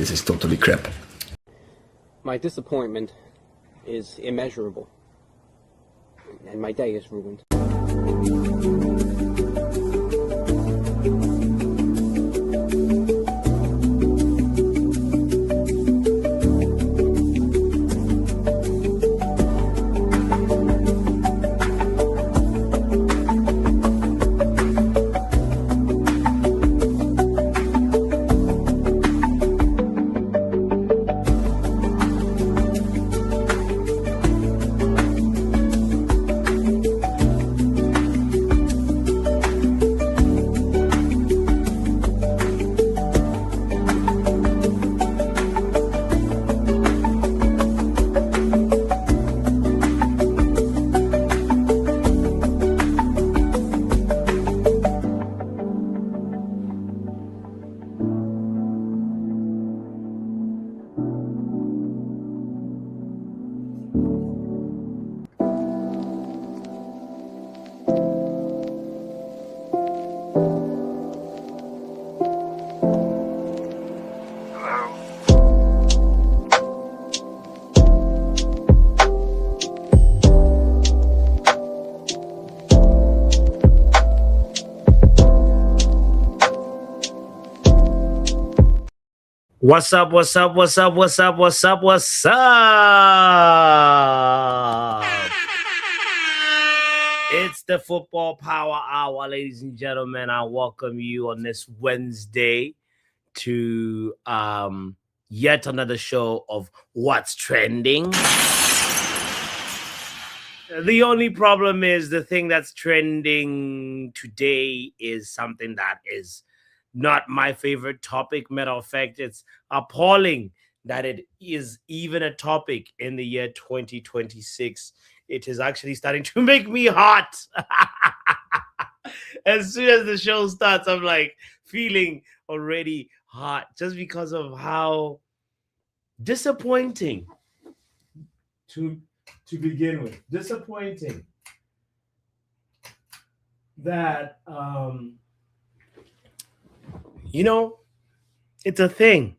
this is totally crap. My disappointment is immeasurable, and my day is ruined. What's up? What's up? What's up? What's up? What's up? What's up? It's the Football Power Hour, ladies and gentlemen. I welcome you on this Wednesday to yet another show of What's Trending. The only problem is the thing that's trending today is something that is not my favorite topic. Matter of fact, it's appalling that it is even a topic in the year 2026. It is actually starting to make me hot. As soon as the show starts, I'm like feeling already hot just because of how disappointing to begin with. Disappointing that you know, it's a thing.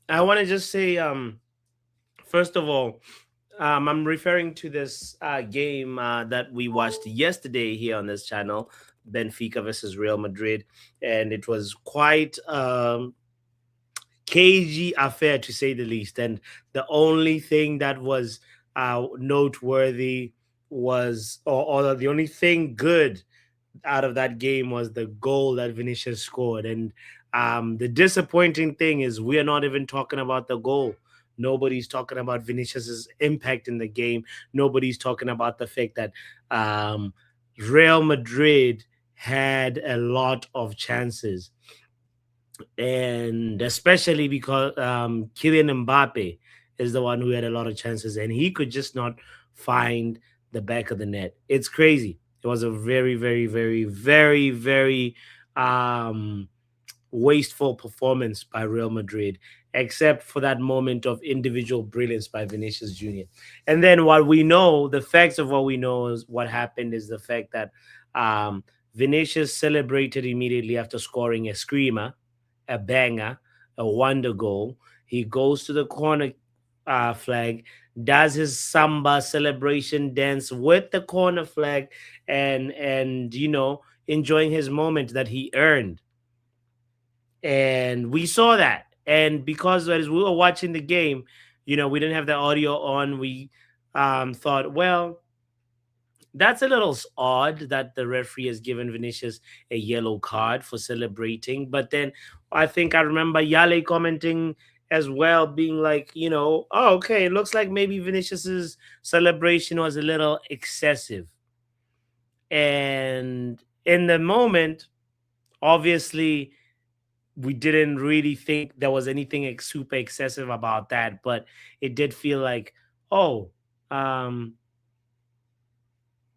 I want to just say, first of all, I'm referring to this game that we watched yesterday here on this channel, Benfica versus Real Madrid, and it was quite cagey affair, to say the least. And the only thing that was noteworthy was, or the only thing good out of that game was the goal that Vinicius scored. And the disappointing thing is we are not even talking about the goal. Nobody's talking about Vinicius's impact in the game. Nobody's talking about the fact that Real Madrid had a lot of chances. And especially because Kylian Mbappe is the one who had a lot of chances, and he could just not find the back of the net. It's crazy. It was a very, very, very, very, very wasteful performance by Real Madrid, except for that moment of individual brilliance by Vinicius Jr. And then what we know, the facts of what we know is what happened is the fact that Vinicius celebrated immediately after scoring a screamer, a banger, a wonder goal. He goes to the corner flag, does his samba celebration dance with the corner flag, and you know, enjoying his moment that he earned. And we saw that. And because as we were watching the game, you know, we didn't have the audio on. We thought, well, that's a little odd that the referee has given Vinicius a yellow card for celebrating. But then I think I remember Yale commenting as well, being like, you know, oh, okay, it looks like maybe Vinicius's celebration was a little excessive. And in the moment, obviously, we didn't really think there was anything super excessive about that, but it did feel like, oh,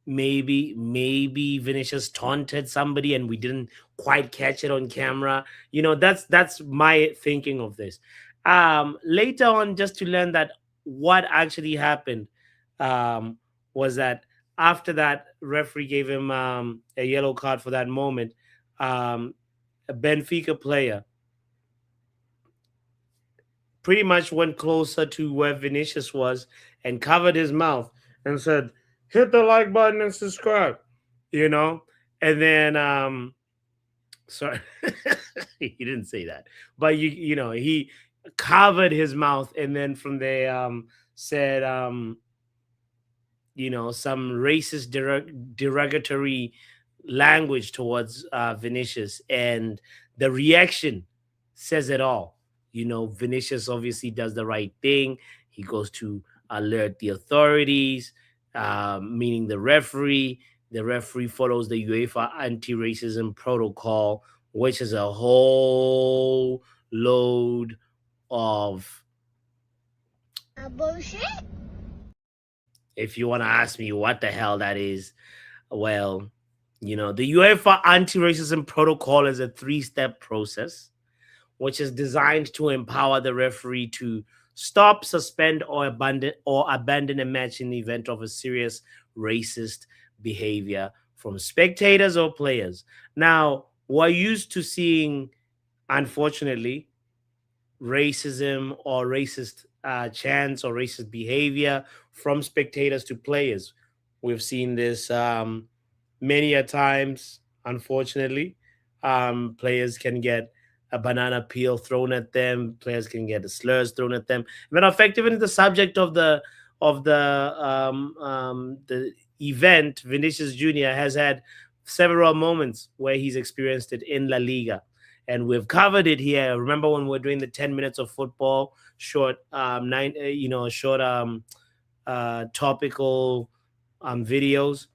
maybe Vinicius taunted somebody and we didn't quite catch it on camera. You know, that's my thinking of this. Later on, just to learn that what actually happened was that after that referee gave him a yellow card for that moment, a Benfica player pretty much went closer to where Vinicius was and covered his mouth and said, "Hit the like button and subscribe," you know? And then sorry, he didn't say that, but he covered his mouth, and then from there said some racist derogatory language towards Vinicius, and the reaction says it all. Vinicius obviously does the right thing. He goes to alert the authorities, meaning the referee. The referee follows the UEFA anti-racism protocol, which is a whole load of bullshit. if you want to ask me what the hell that is, well, the UEFA anti-racism protocol is a three-step process which is designed to empower the referee to stop, suspend, or abandon a match in the event of a serious racist behavior from spectators or players. Now, we're used to seeing, unfortunately, racism or racist chants or racist behavior from spectators to players. We've seen this many a times, unfortunately. Players can get a banana peel thrown at them. Players can get slurs thrown at them. Matter of fact, even the subject of the event, Vinicius Junior has had several moments where he's experienced it in La Liga, and we've covered it here. Remember when we were doing the 10 minutes of football, short short topical videos,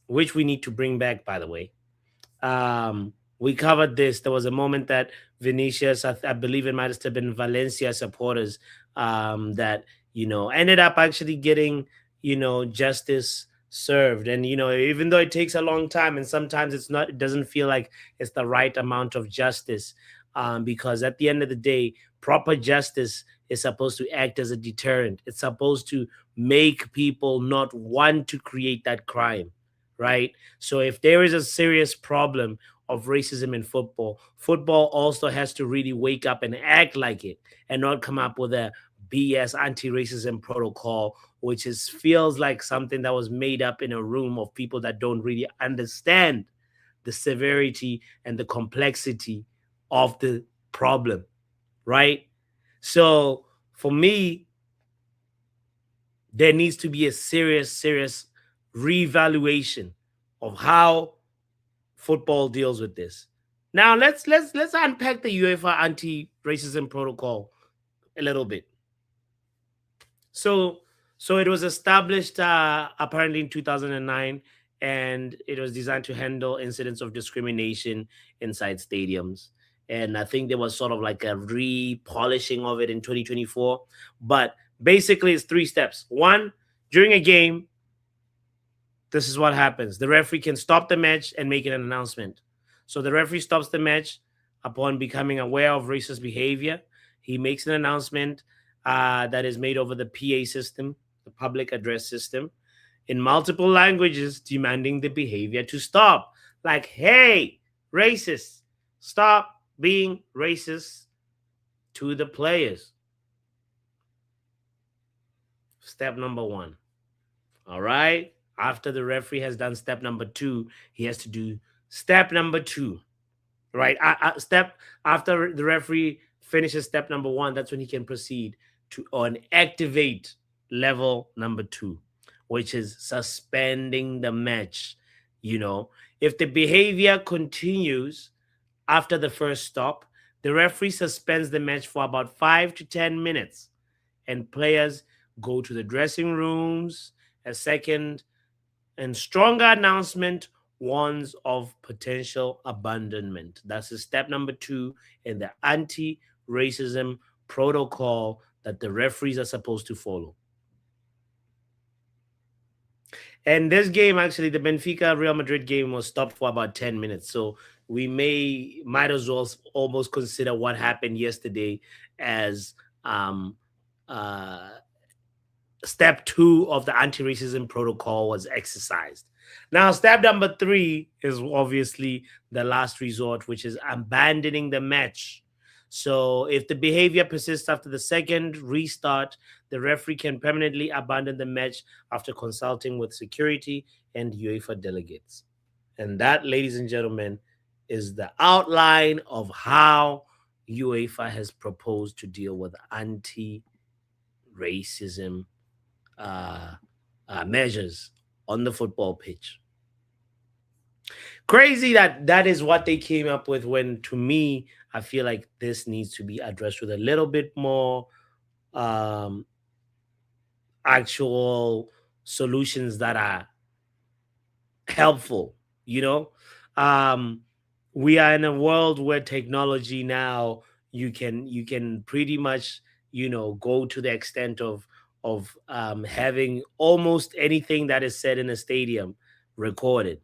which we need to bring back, by the way. We covered this. There was a moment that Vinicius, I believe it might have been Valencia supporters, that ended up actually getting justice served. And even though it takes a long time, and sometimes it doesn't feel like it's the right amount of justice, because at the end of the day, proper justice is supposed to act as a deterrent. It's supposed to make people not want to create that crime, right? So if there is a serious problem of racism in football, football also has to really wake up and act like it, and not come up with a BS anti-racism protocol, which feels like something that was made up in a room of people that don't really understand the severity and the complexity of the problem, right? So for me, there needs to be a serious reevaluation of how football deals with this. Now let's unpack the UEFA anti-racism protocol a little bit. So it was established apparently in 2009, and it was designed to handle incidents of discrimination inside stadiums. And I think there was sort of like a repolishing of it in 2024. But basically, it's three steps. One, during a game, this is what happens. The referee can stop the match and make an announcement. So the referee stops the match upon becoming aware of racist behavior. He makes an announcement that is made over the PA system, the public address system, in multiple languages, demanding the behavior to stop. Like, hey, racists, stop being racist to the players. Step number one. All right. After the referee has done step number two, he has to do step number two, right? Step after the referee finishes step number one, that's when he can proceed to activate level number two, which is suspending the match. If the behavior continues after the first stop, the referee suspends the match for about 5 to 10 minutes, and players go to the dressing rooms. A second and stronger announcement warns of potential abandonment. That's step number two in the anti-racism protocol that the referees are supposed to follow. And this game, actually, the Benfica Real Madrid game, was stopped for about 10 minutes. So we might as well almost consider what happened yesterday as step two of the anti-racism protocol was exercised. Now, step number three is obviously the last resort, which is abandoning the match. So, if the behavior persists after the second restart, the referee can permanently abandon the match after consulting with security and UEFA delegates. And that, ladies and gentlemen, is the outline of how UEFA has proposed to deal with anti racism uh, measures on the football pitch. Crazy that that is what they came up with, when to me I feel like this needs to be addressed with a little bit more um actual solutions that are helpful, you know. um we are in a world where technology now, you can pretty much, go to the extent of having almost anything that is said in a stadium recorded.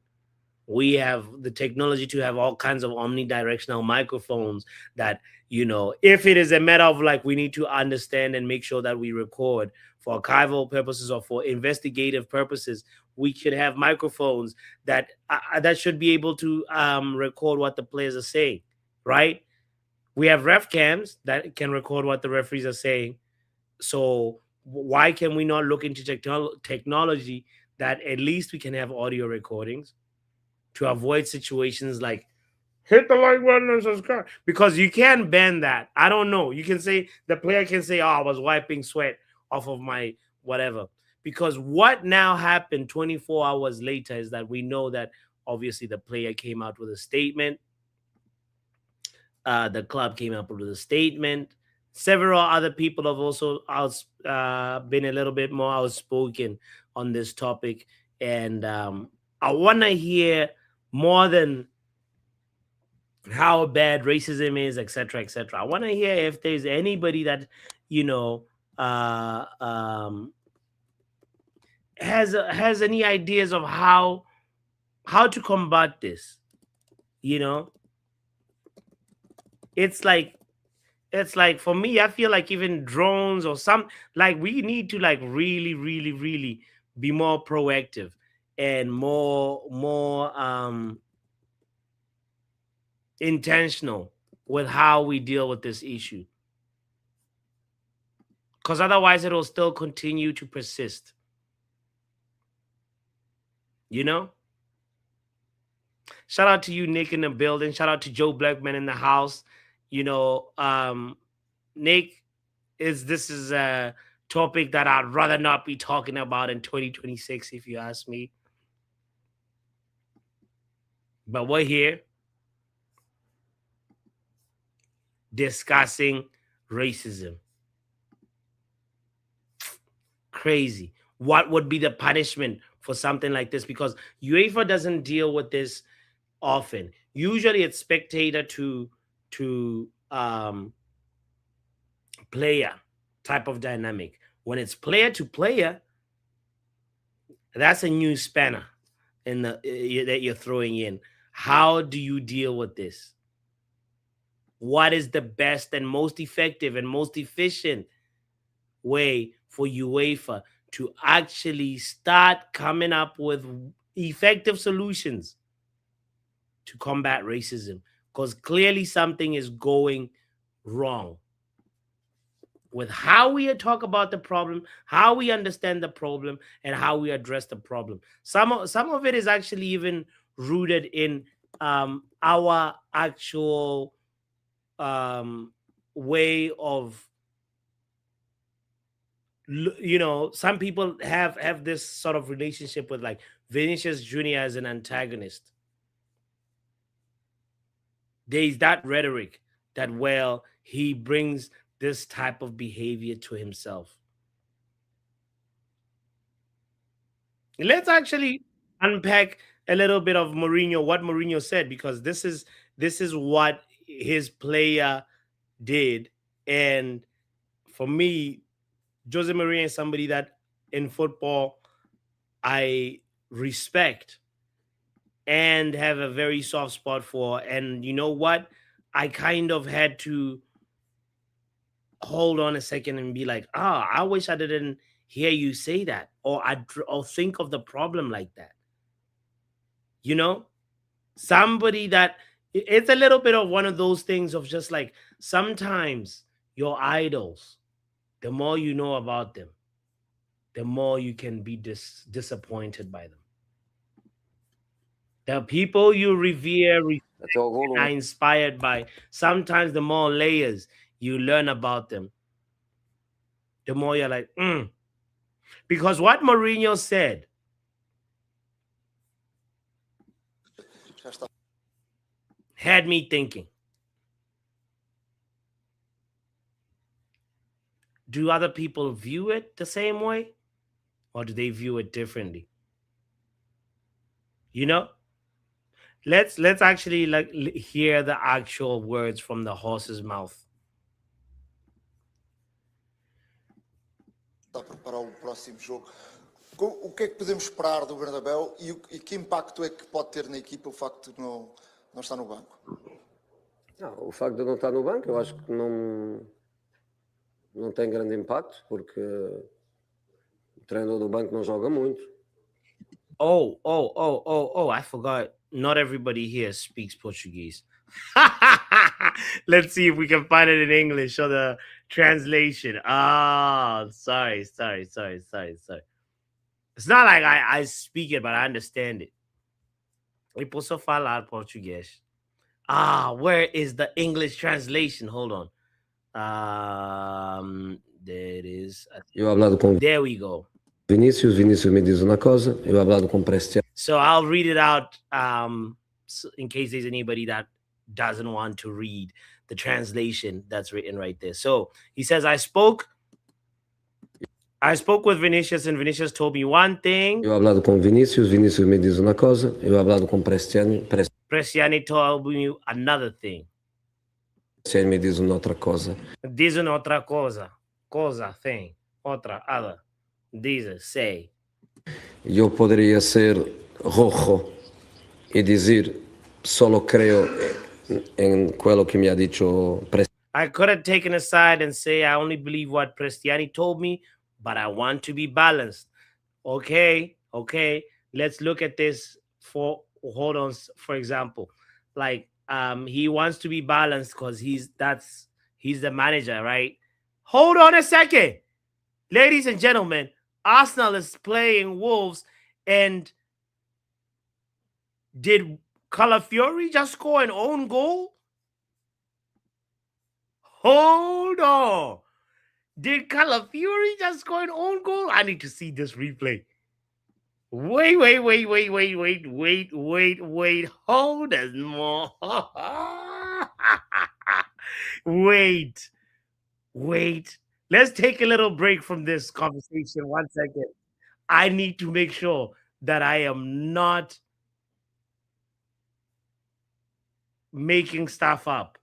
We have the technology to have all kinds of omnidirectional microphones that, if it is a matter of like we need to understand and make sure that we record for archival purposes or for investigative purposes, we could have microphones that should be able to record what the players are saying, right? We have ref cams that can record what the referees are saying. So why can we not look into technology that at least we can have audio recordings to avoid situations like hit the like button and subscribe? Because you can ban that. I don't know. You can say, the player can say, "Oh, I was wiping sweat off of my whatever." Because what now happened 24 hours later is that we know that obviously the player came out with a statement. The club came up with a statement. Several other people have also been a little bit more outspoken on this topic. And I want to hear more than how bad racism is, etc., etc. I want to hear if there's anybody that, you know, uh, um, has any ideas of how to combat this. You know, it's like for me, I feel like even drones or some, like we need to like really, really, really be more proactive and more intentional with how we deal with this issue, because otherwise it'll still continue to persist. You know, shout out to you, Nick, in the building. Shout out to Joe Blackman in the house. You know, Nick, this is a topic that I'd rather not be talking about in 2026, if you ask me. But we're here discussing racism. Crazy. What would be the punishment for something like this? Because UEFA doesn't deal with this often. Usually it's spectator to player type of dynamic. When it's player to player, that's a new spanner in the that you're throwing in. How do you deal with this? What is the best and most effective and most efficient way for UEFA to actually start coming up with effective solutions to combat racism? Because clearly something is going wrong with how we talk about the problem, how we understand the problem, and how we address the problem. Some of it is actually even rooted in our actual way of, some people have this sort of relationship with like Vinicius Jr. as an antagonist. There's that rhetoric that, well, he brings this type of behavior to himself. Let's actually unpack a little bit of Mourinho, what Mourinho said, because this is what his player did. And for me, Jose Mourinho is somebody that in football I respect and have a very soft spot for. And you know what? I kind of had to hold on a second and be like, I wish I didn't hear you say that, or think of the problem like that. You know, somebody that it's a little bit of one of those things of just like sometimes your idols, the more you know about them, the more you can be disappointed by them. The people you revere, Até ao golo, are inspired by, sometimes the more layers you learn about them, the more you're like, Because what Mourinho said já está. had me thinking, do other people view it the same way? Or do they view it differently? You know? Let's actually like hear the actual words from the horse's mouth. Está a preparar o próximo jogo. O que é que podemos esperar do Bernabéu e que impacto é que pode ter na equipa o facto de não estar no banco? Não, o facto de não estar no banco, eu acho que não tem grande impacto, porque o treinador do banco não joga muito. I forgot. Not everybody here speaks Portuguese. Let's see if we can find it in English or the translation. Oh, sorry. It's not like I speak it, but I understand it. Eu posso falar português. Where is the English translation? Hold on. There it is. There we go. Vinícius me diz uma coisa, eu hablado com Cristiano. So I'll read it out in case there's anybody that doesn't want to read the translation that's written right there. So he says, I spoke with Vinicius and Vinicius told me one thing. Eu hablado com Vinícius me diz uma coisa, eu hablado com Cristiano told me another thing. Cristiano me diz uma outra coisa. Diz uma outra coisa. Coisa, thing. Outra, other. Diz, say. Eu poderia ser rojo e dizer solo creo en quello que me ha dicho I could have taken a side and say I only believe what Prestiani told me, but I want to be balanced. Okay. Let's look at this for example. Like he wants to be balanced because he's the manager, right? Hold on a second. Ladies and gentlemen, Arsenal is playing Wolves, and did Calafiori just score an own goal? Hold on. Did Calafiori just score an own goal? I need to see this replay. Wait. Hold on more. Wait. Let's take a little break from this conversation. 1 second. I need to make sure that I am not making stuff up.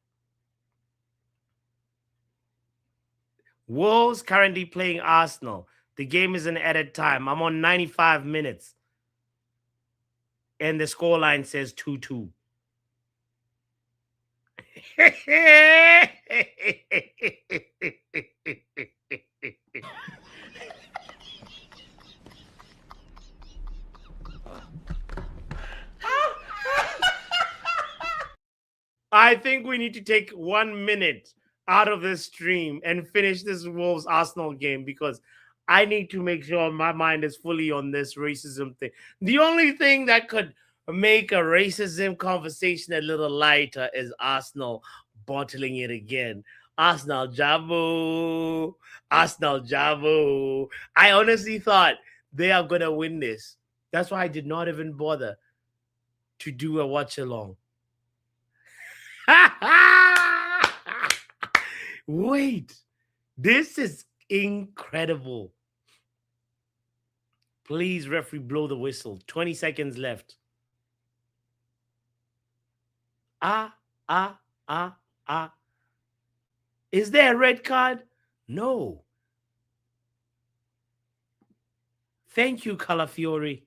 Wolves currently playing Arsenal. The game is in added time. I'm on 95 minutes. And the scoreline says 2-2. I think we need to take 1 minute out of this stream and finish this Wolves Arsenal game because I need to make sure my mind is fully on this racism thing. The only thing that could make a racism conversation a little lighter is Arsenal bottling it again. Arsenal Jabu. I honestly thought they are going to win this. That's why I did not even bother to do a watch along. Wait, this is incredible. Please, referee, blow the whistle. 20 seconds left. Is there a red card? No. Thank you, Calafiori.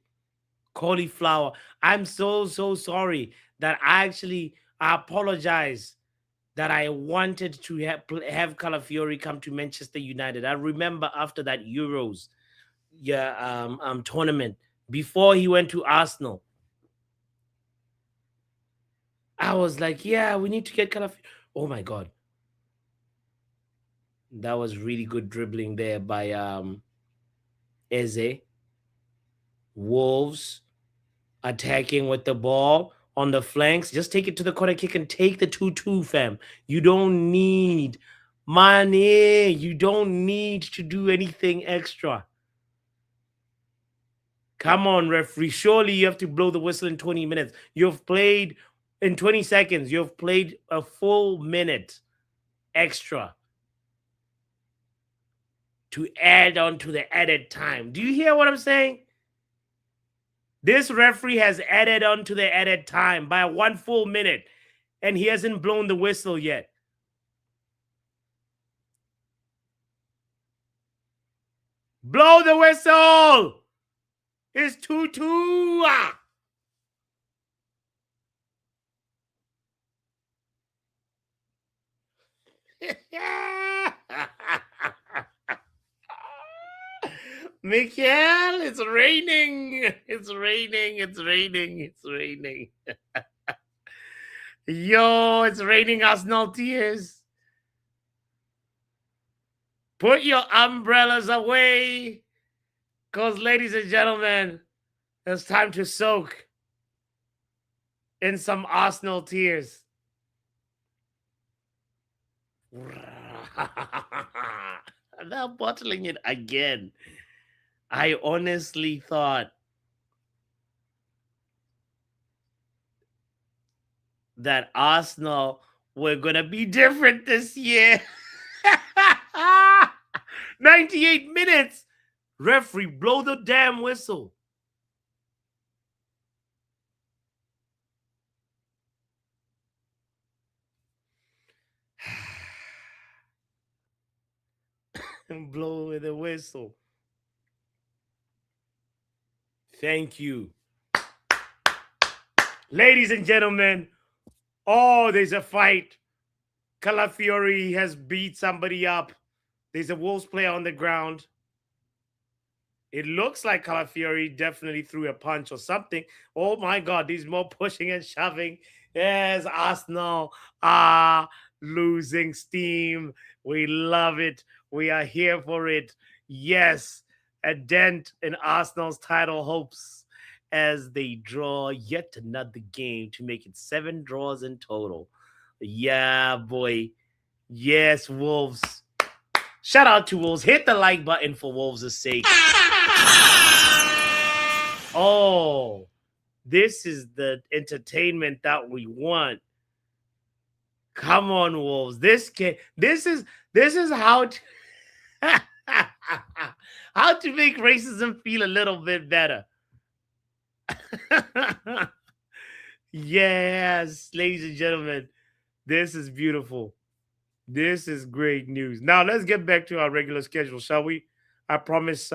Cauliflower. I'm so sorry that I apologize that I wanted to have Calafiori come to Manchester United. I remember after that Euros tournament, before he went to Arsenal, I was like, yeah, we need to get Calafiori. Oh my God. That was really good dribbling there by Eze. Wolves attacking with the ball on the flanks. Just take it to the corner kick and take the 2-2, fam. You don't need money. You don't need to do anything extra. Come on, referee. Surely you have to blow the whistle in 20 minutes. You've played in 20 seconds. You've played a full minute extra to add on to the added time. Do you hear what I'm saying? This referee has added on to the added time by 1 full minute, and he hasn't blown the whistle yet. Blow the whistle! It's 2-2. Michael, it's raining. It's raining. It's raining. It's raining. Yo, it's raining Assnal tears. Put your umbrellas away. Because, ladies and gentlemen, it's time to soak in some Assnal tears. They're bottling it again. I honestly thought that Assnal were going to be different this year. 98 minutes. Referee, blow the damn whistle. And blow the whistle. Thank you. Ladies and gentlemen, oh, there's a fight. Calafiori has beat somebody up. There's a Wolves player on the ground. It looks like Calafiori definitely threw a punch or something. Oh my God, there's more pushing and shoving. Yes, Assnal are losing steam. We love it. We are here for it. Yes, a dent in Arsenal's title hopes as they draw yet another game to make it 7 draws in total. Yeah, boy. Yes, Wolves. Shout out to Wolves. Hit the like button for Wolves' sake. Oh, this is the entertainment that we want. Come on, Wolves. This is how to how to make racism feel a little bit better. Yes, ladies and gentlemen, this is beautiful. This is great news. Now let's get back to our regular schedule, shall we? I promise.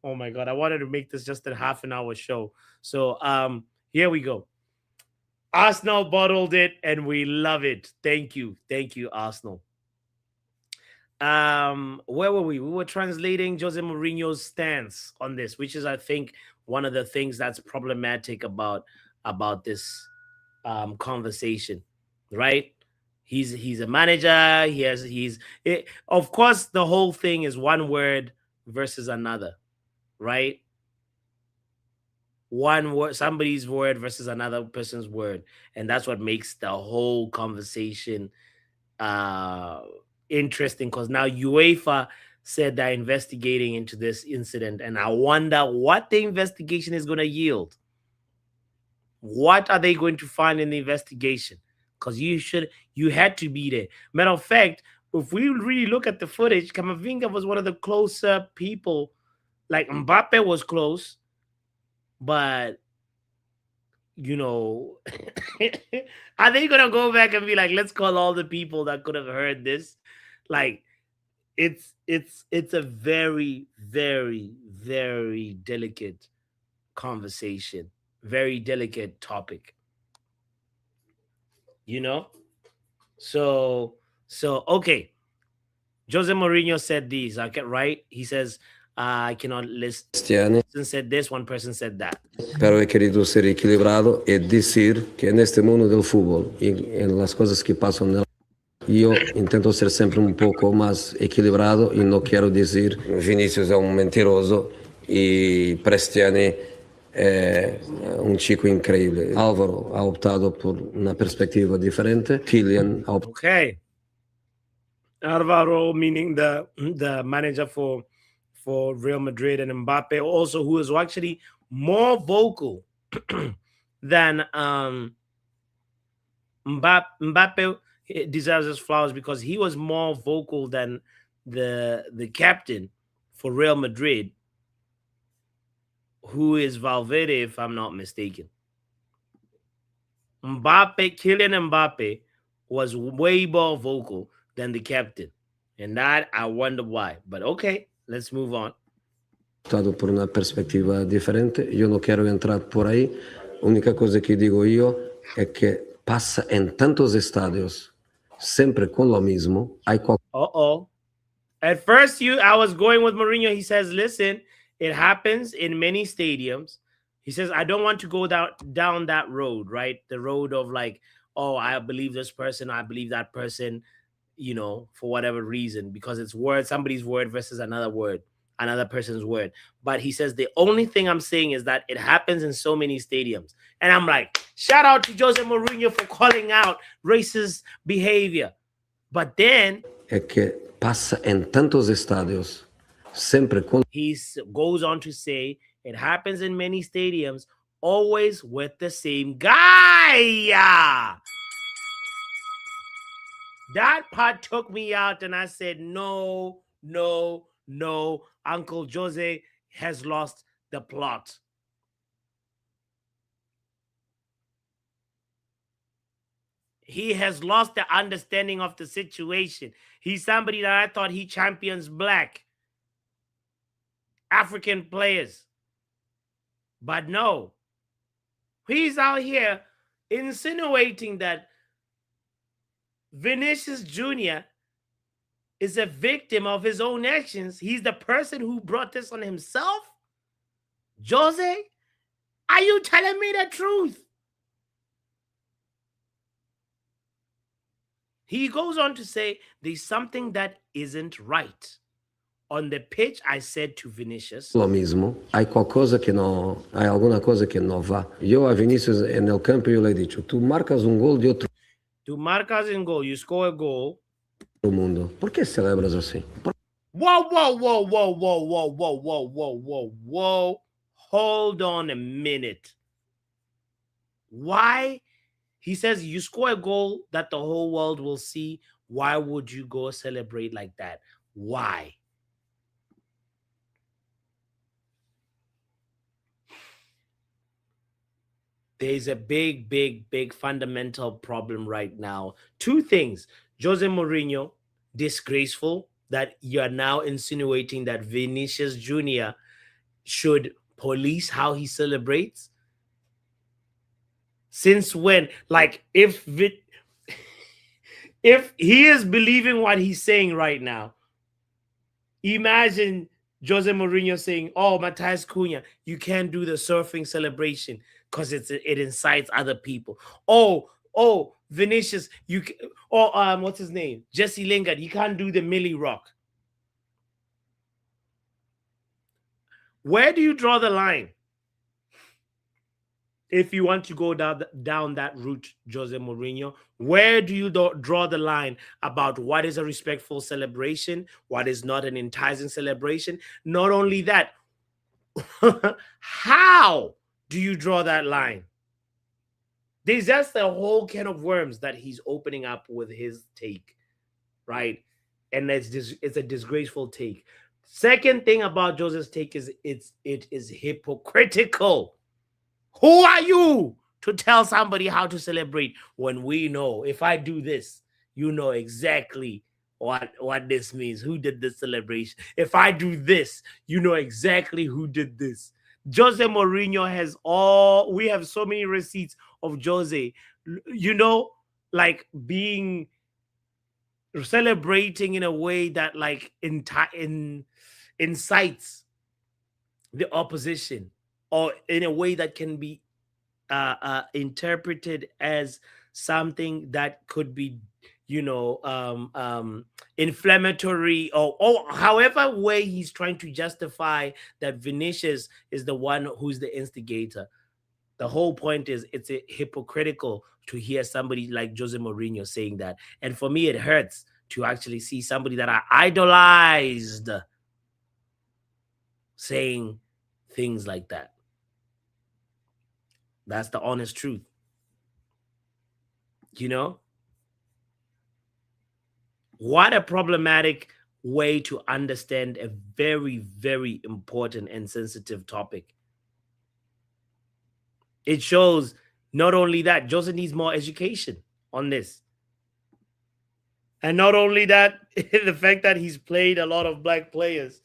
Oh my God, I wanted to make this just a half an hour show. So here we go. Arsenal bottled it, and we love it. Thank you, Arsenal. Where were we? We were translating Jose Mourinho's stance on this, which is, I think, one of the things that's problematic about this conversation, right? He's a manager. Of course, the whole thing is one word versus another, right? One word, somebody's word versus another person's word, and that's what makes the whole conversation interesting. Because now UEFA said they're investigating into this incident, and I wonder what the investigation is going to yield. What are they going to find in the investigation? Because you had to be there. Matter of fact, if we really look at the footage, Camavinga was one of the closer people. Like Mbappe was close, but you know, are they gonna go back and be like, let's call all the people that could have heard this? Like, it's a very, very, very delicate conversation, very delicate topic. You know? So okay. Jose Mourinho said these, okay, right? He says, I cannot list. Cristiane, Person said this, one person said that. pero he querido ser equilibrado e decir que neste mundo del fútbol e en las cosas que pasan nel yo intento ser sempre un poco más equilibrado y no quiero decir Vinicius es un mentiroso y Cristiane es un chico increíble. Álvaro ha optado por una perspectiva diferente. Kylian ha optado. Okay. Alvaro, meaning the manager for Real Madrid, and Mbappe also, who is actually more vocal than Mbappe deserves his flowers because he was more vocal than the captain for Real Madrid, who is Valverde, if I'm not mistaken. Kylian Mbappe was way more vocal than the captain. And that, I wonder why. But okay, let's move on. Por una perspectiva diferente. Yo no quiero entrar por ahí. Única cosa que digo yo es que pasa en tantos estadios, siempre con lo mismo. At first, I was going with Mourinho. He says, listen, it happens in many stadiums. He says, I don't want to go down that road, right? The road of like, oh, I believe this person, I believe that person, you know, for whatever reason, because it's somebody's word versus another person's word. But he says, the only thing I'm saying is that it happens in so many stadiums. And I'm like, shout out to Jose Mourinho for calling out racist behavior. But then Es que pasa en tantos estadios, siempre con. He goes on to say it happens in many stadiums, always with the same guy. That part took me out, and I said, no, no, no. Uncle Jose has lost the plot. He has lost the understanding of the situation. He's somebody that I thought he champions black African players. But no, he's out here insinuating that Vinicius Jr. is a victim of his own actions. He's the person who brought this on himself. Jose, are you telling me the truth? He goes on to say there's something that isn't right. On the pitch, I said to Vinicius, Lo mismo, hay alguna cosa que no va. Yo a Vinicius en el campo yo le he dicho, tú marcas un gol de otro goal, you score a goal. Mundo. ¿Por qué celebras así? Whoa, whoa, whoa, whoa, whoa, whoa, whoa, whoa, whoa, whoa, whoa. Hold on a minute. Why? He says you score a goal that the whole world will see. Why would you go celebrate like that? Why? There's a big, big, big fundamental problem right now. Two things. Jose Mourinho, disgraceful that you are now insinuating that Vinicius Jr. should police how he celebrates. Since when? Like, if he is believing what he's saying right now, imagine Jose Mourinho saying, oh, Matthias Cunha, you can't do the surfing celebration because it incites other people. Oh, Vinicius, what's his name? Jesse Lingard, you can't do the Millie Rock. Where do you draw the line? If you want to go down that route, Jose Mourinho, where do you draw the line about what is a respectful celebration, what is not an enticing celebration? Not only that, how do you draw that line? There's just a whole can of worms that he's opening up with his take, right? And it's a disgraceful take. Second thing about Jose's take is it is hypocritical. Who are you to tell somebody how to celebrate when we know if I do this, you know exactly what this means, who did this celebration. If I do this, you know exactly who did this. Jose Mourinho we have so many receipts of Jose, you know, like celebrating in a way that like incites the opposition, or in a way that can be interpreted as something that could be, inflammatory, or however way he's trying to justify that Vinicius is the one who's the instigator. The whole point is it's hypocritical to hear somebody like Jose Mourinho saying that. And for me, it hurts to actually see somebody that I idolized saying things like that. That's the honest truth. What a problematic way to understand a very, very important and sensitive topic. It shows not only that, Jose needs more education on this. And not only that, the fact that he's played a lot of black players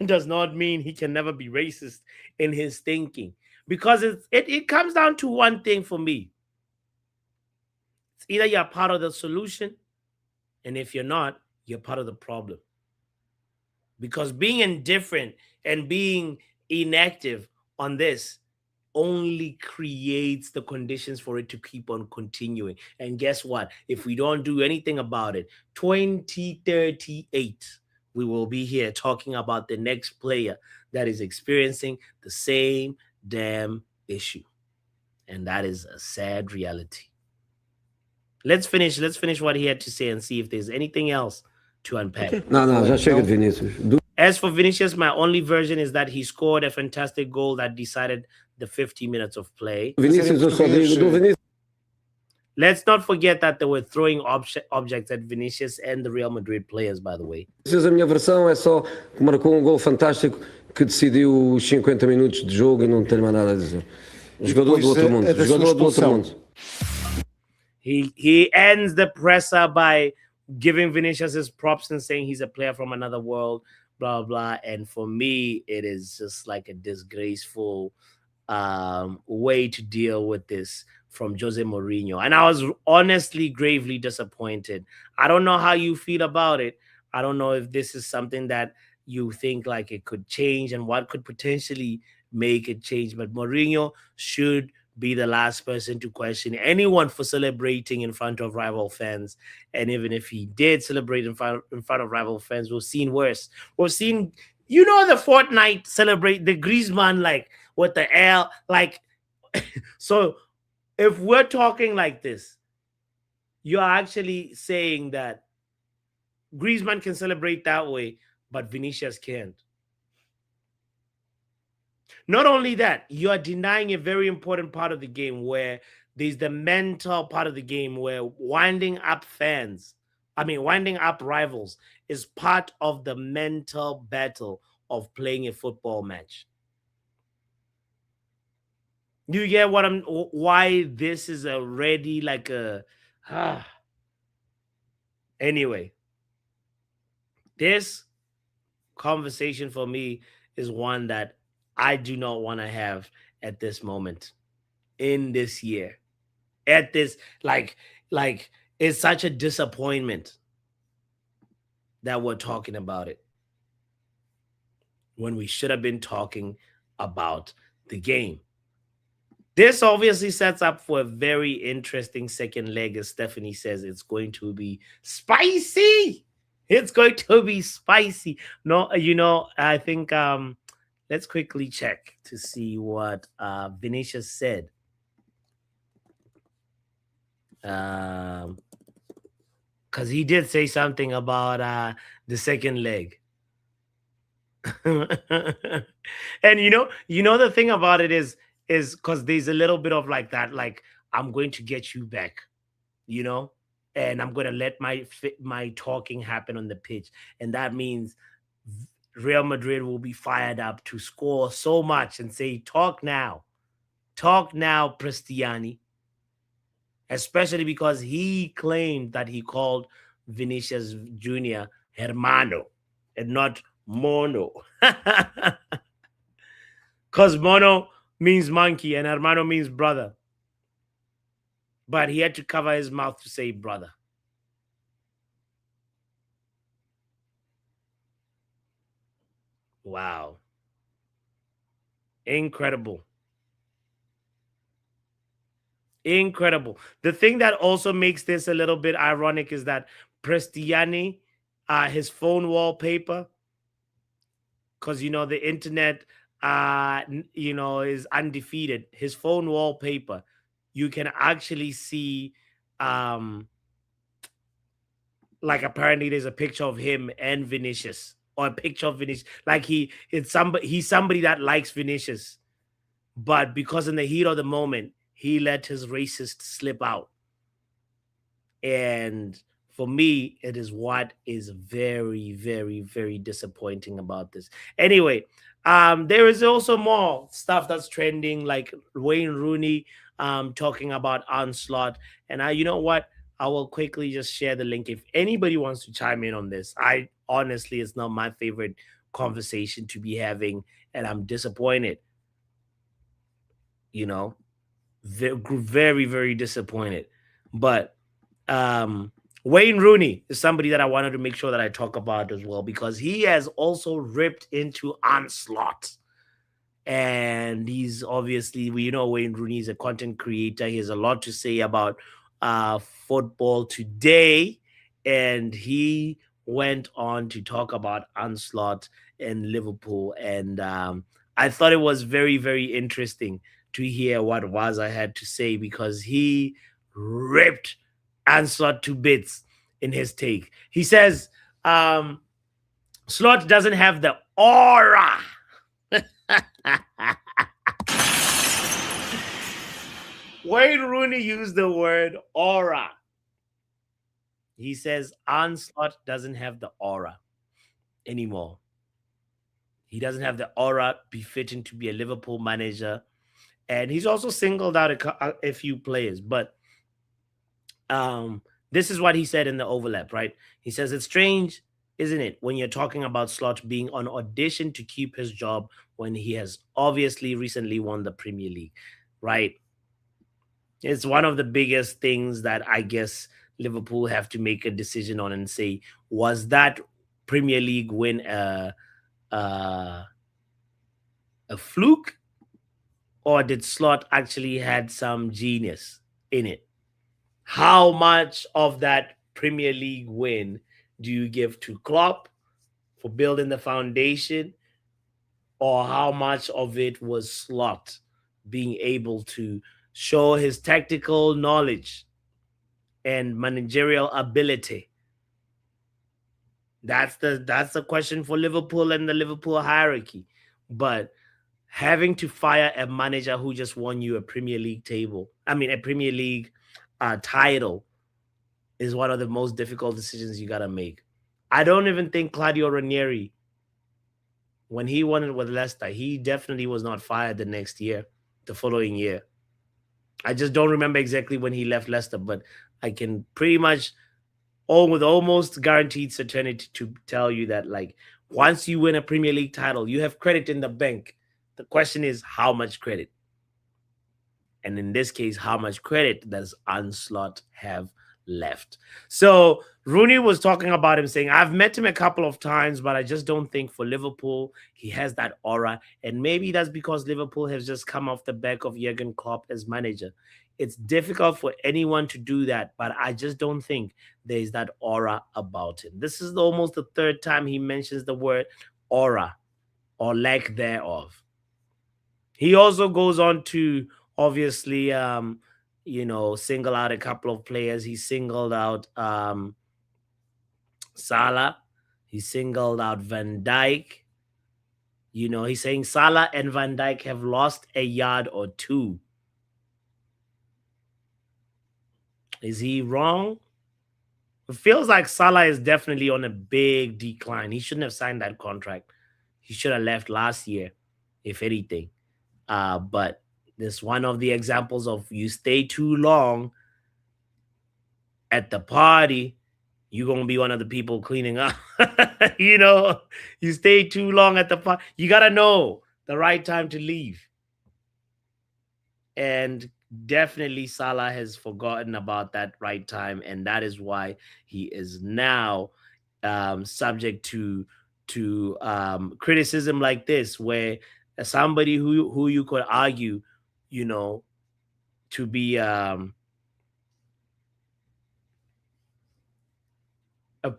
does not mean he can never be racist in his thinking. Because it comes down to one thing for me. It's either you're part of the solution, and if you're not, you're part of the problem. Because being indifferent and being inactive on this only creates the conditions for it to keep on continuing. And guess what? If we don't do anything about it, 2038, we will be here talking about the next player that is experiencing the same damn issue. And that is a sad reality. Let's finish what he had to say and see if there's anything else to unpack. Não, já chega de Vinícius. As for Vinicius, my only version is that he scored a fantastic goal that decided the 50 minutes of play. Vinícius, eu só digo do Vinícius. Let's not forget that they were throwing objects at Vinicius and the Real Madrid players, by the way. A minha versão é só que marcou gol fantástico que decidiu os 50 minutos de jogo e não tenho mais nada a dizer. Jogador do outro mundo. Jogador do outro mundo. He ends the presser by giving Vinicius his props and saying he's a player from another world, blah, blah. And for me, it is just like a disgraceful way to deal with this from Jose Mourinho. And I was honestly gravely disappointed. I don't know how you feel about it. I don't know if this is something that you think like it could change and what could potentially make it change. But Mourinho should be the last person to question anyone for celebrating in front of rival fans. And even if he did celebrate in front of rival fans, we've seen worse. We've seen, the Fortnite celebrate, the Griezmann, like, with the L, like, so if we're talking like this, you're actually saying that Griezmann can celebrate that way, but Vinicius can't. Not only that, you are denying a very important part of the game where there's the mental part of the game where winding up rivals is part of the mental battle of playing a football match. You get why this is already like anyway, this conversation for me is one that I do not want to have at this moment in this year. At this, like it's such a disappointment that we're talking about it when we should have been talking about the game. This obviously sets up for a very interesting second leg. As Stephanie says, it's going to be spicy. It's going to be spicy. No, I think let's quickly check to see what Vinicius said. Because he did say something about the second leg. And the thing about it is because there's a little bit of like that, like, I'm going to get you back, and I'm going to let my talking happen on the pitch. And that means Real Madrid will be fired up to score so much and say, talk now, Cristiani. Especially because he claimed that he called Vinicius Jr. Hermano and not Mono. Because Mono means monkey and Hermano means brother. But he had to cover his mouth to say brother. Wow. Incredible. Incredible. The thing that also makes this a little bit ironic is that Prestiani, his phone wallpaper, because the internet, is undefeated. His phone wallpaper, you can actually see, like apparently there's a picture of him and Vinicius, or a picture of Vinicius. Like he's somebody that likes Vinicius, but because in the heat of the moment he let his racist slip out. And for me, it is what is very, very, very disappointing about this. Anyway, there is also more stuff that's trending, like Wayne Rooney talking about onslaught. And you know what? I will quickly just share the link if anybody wants to chime in on this. I honestly, it's not my favorite conversation to be having, and I'm disappointed. Very, very disappointed. But Wayne Rooney is somebody that I wanted to make sure that I talk about as well, because he has also ripped into onslaught. And he's obviously, Wayne Rooney is a content creator. He has a lot to say about football today. And he went on to talk about onslaught in Liverpool. And I thought it was very, very interesting to hear what Waza had to say, because he ripped Slot to bits in his take. He says Slot doesn't have the aura. Wayne Rooney used the word aura. He says Onslaught doesn't have the aura anymore. He doesn't have the aura befitting to be a Liverpool manager. And he's also singled out a few players. But this is what he said in the overlap, right? He says, it's strange, isn't it, when you're talking about Slot being on audition to keep his job when he has obviously recently won the Premier League, right? It's one of the biggest things that I guess Liverpool have to make a decision on and say, was that Premier League win a fluke, or did Slot actually had some genius in it? How much of that Premier League win do you give to Klopp for building the foundation, or how much of it was Slot being able to show his tactical knowledge and managerial ability? That's the question for Liverpool and the Liverpool hierarchy. But having to fire a manager who just won you a Premier League title is one of the most difficult decisions you got to make. I don't even think Claudio Ranieri, when he won it with Leicester, he definitely was not fired the following year. I just don't remember exactly when he left Leicester, but I can pretty much, with almost guaranteed certainty, to tell you that, like, once you win a Premier League title, you have credit in the bank. The question is, how much credit? And in this case, how much credit does Onslaught have left? So Rooney was talking about him, saying, I've met him a couple of times, but I just don't think for Liverpool he has that aura. And maybe that's because Liverpool has just come off the back of Jurgen Klopp as manager. It's difficult for anyone to do that, but I just don't think there's that aura about him. This is almost the third time he mentions the word aura, or lack thereof. He also goes on to obviously, single out a couple of players. He singled out Salah. He singled out Van Dijk. He's saying Salah and Van Dijk have lost a yard or two. Is he wrong? It feels like Salah is definitely on a big decline. He shouldn't have signed that contract. He should have left last year, if anything. But this one of the examples of you stay too long at the party, you're going to be one of the people cleaning up. You stay too long at the party. You got to know the right time to leave. And definitely Salah has forgotten about that right time. And that is why he is now subject to criticism like this, where as somebody who you could argue, to be a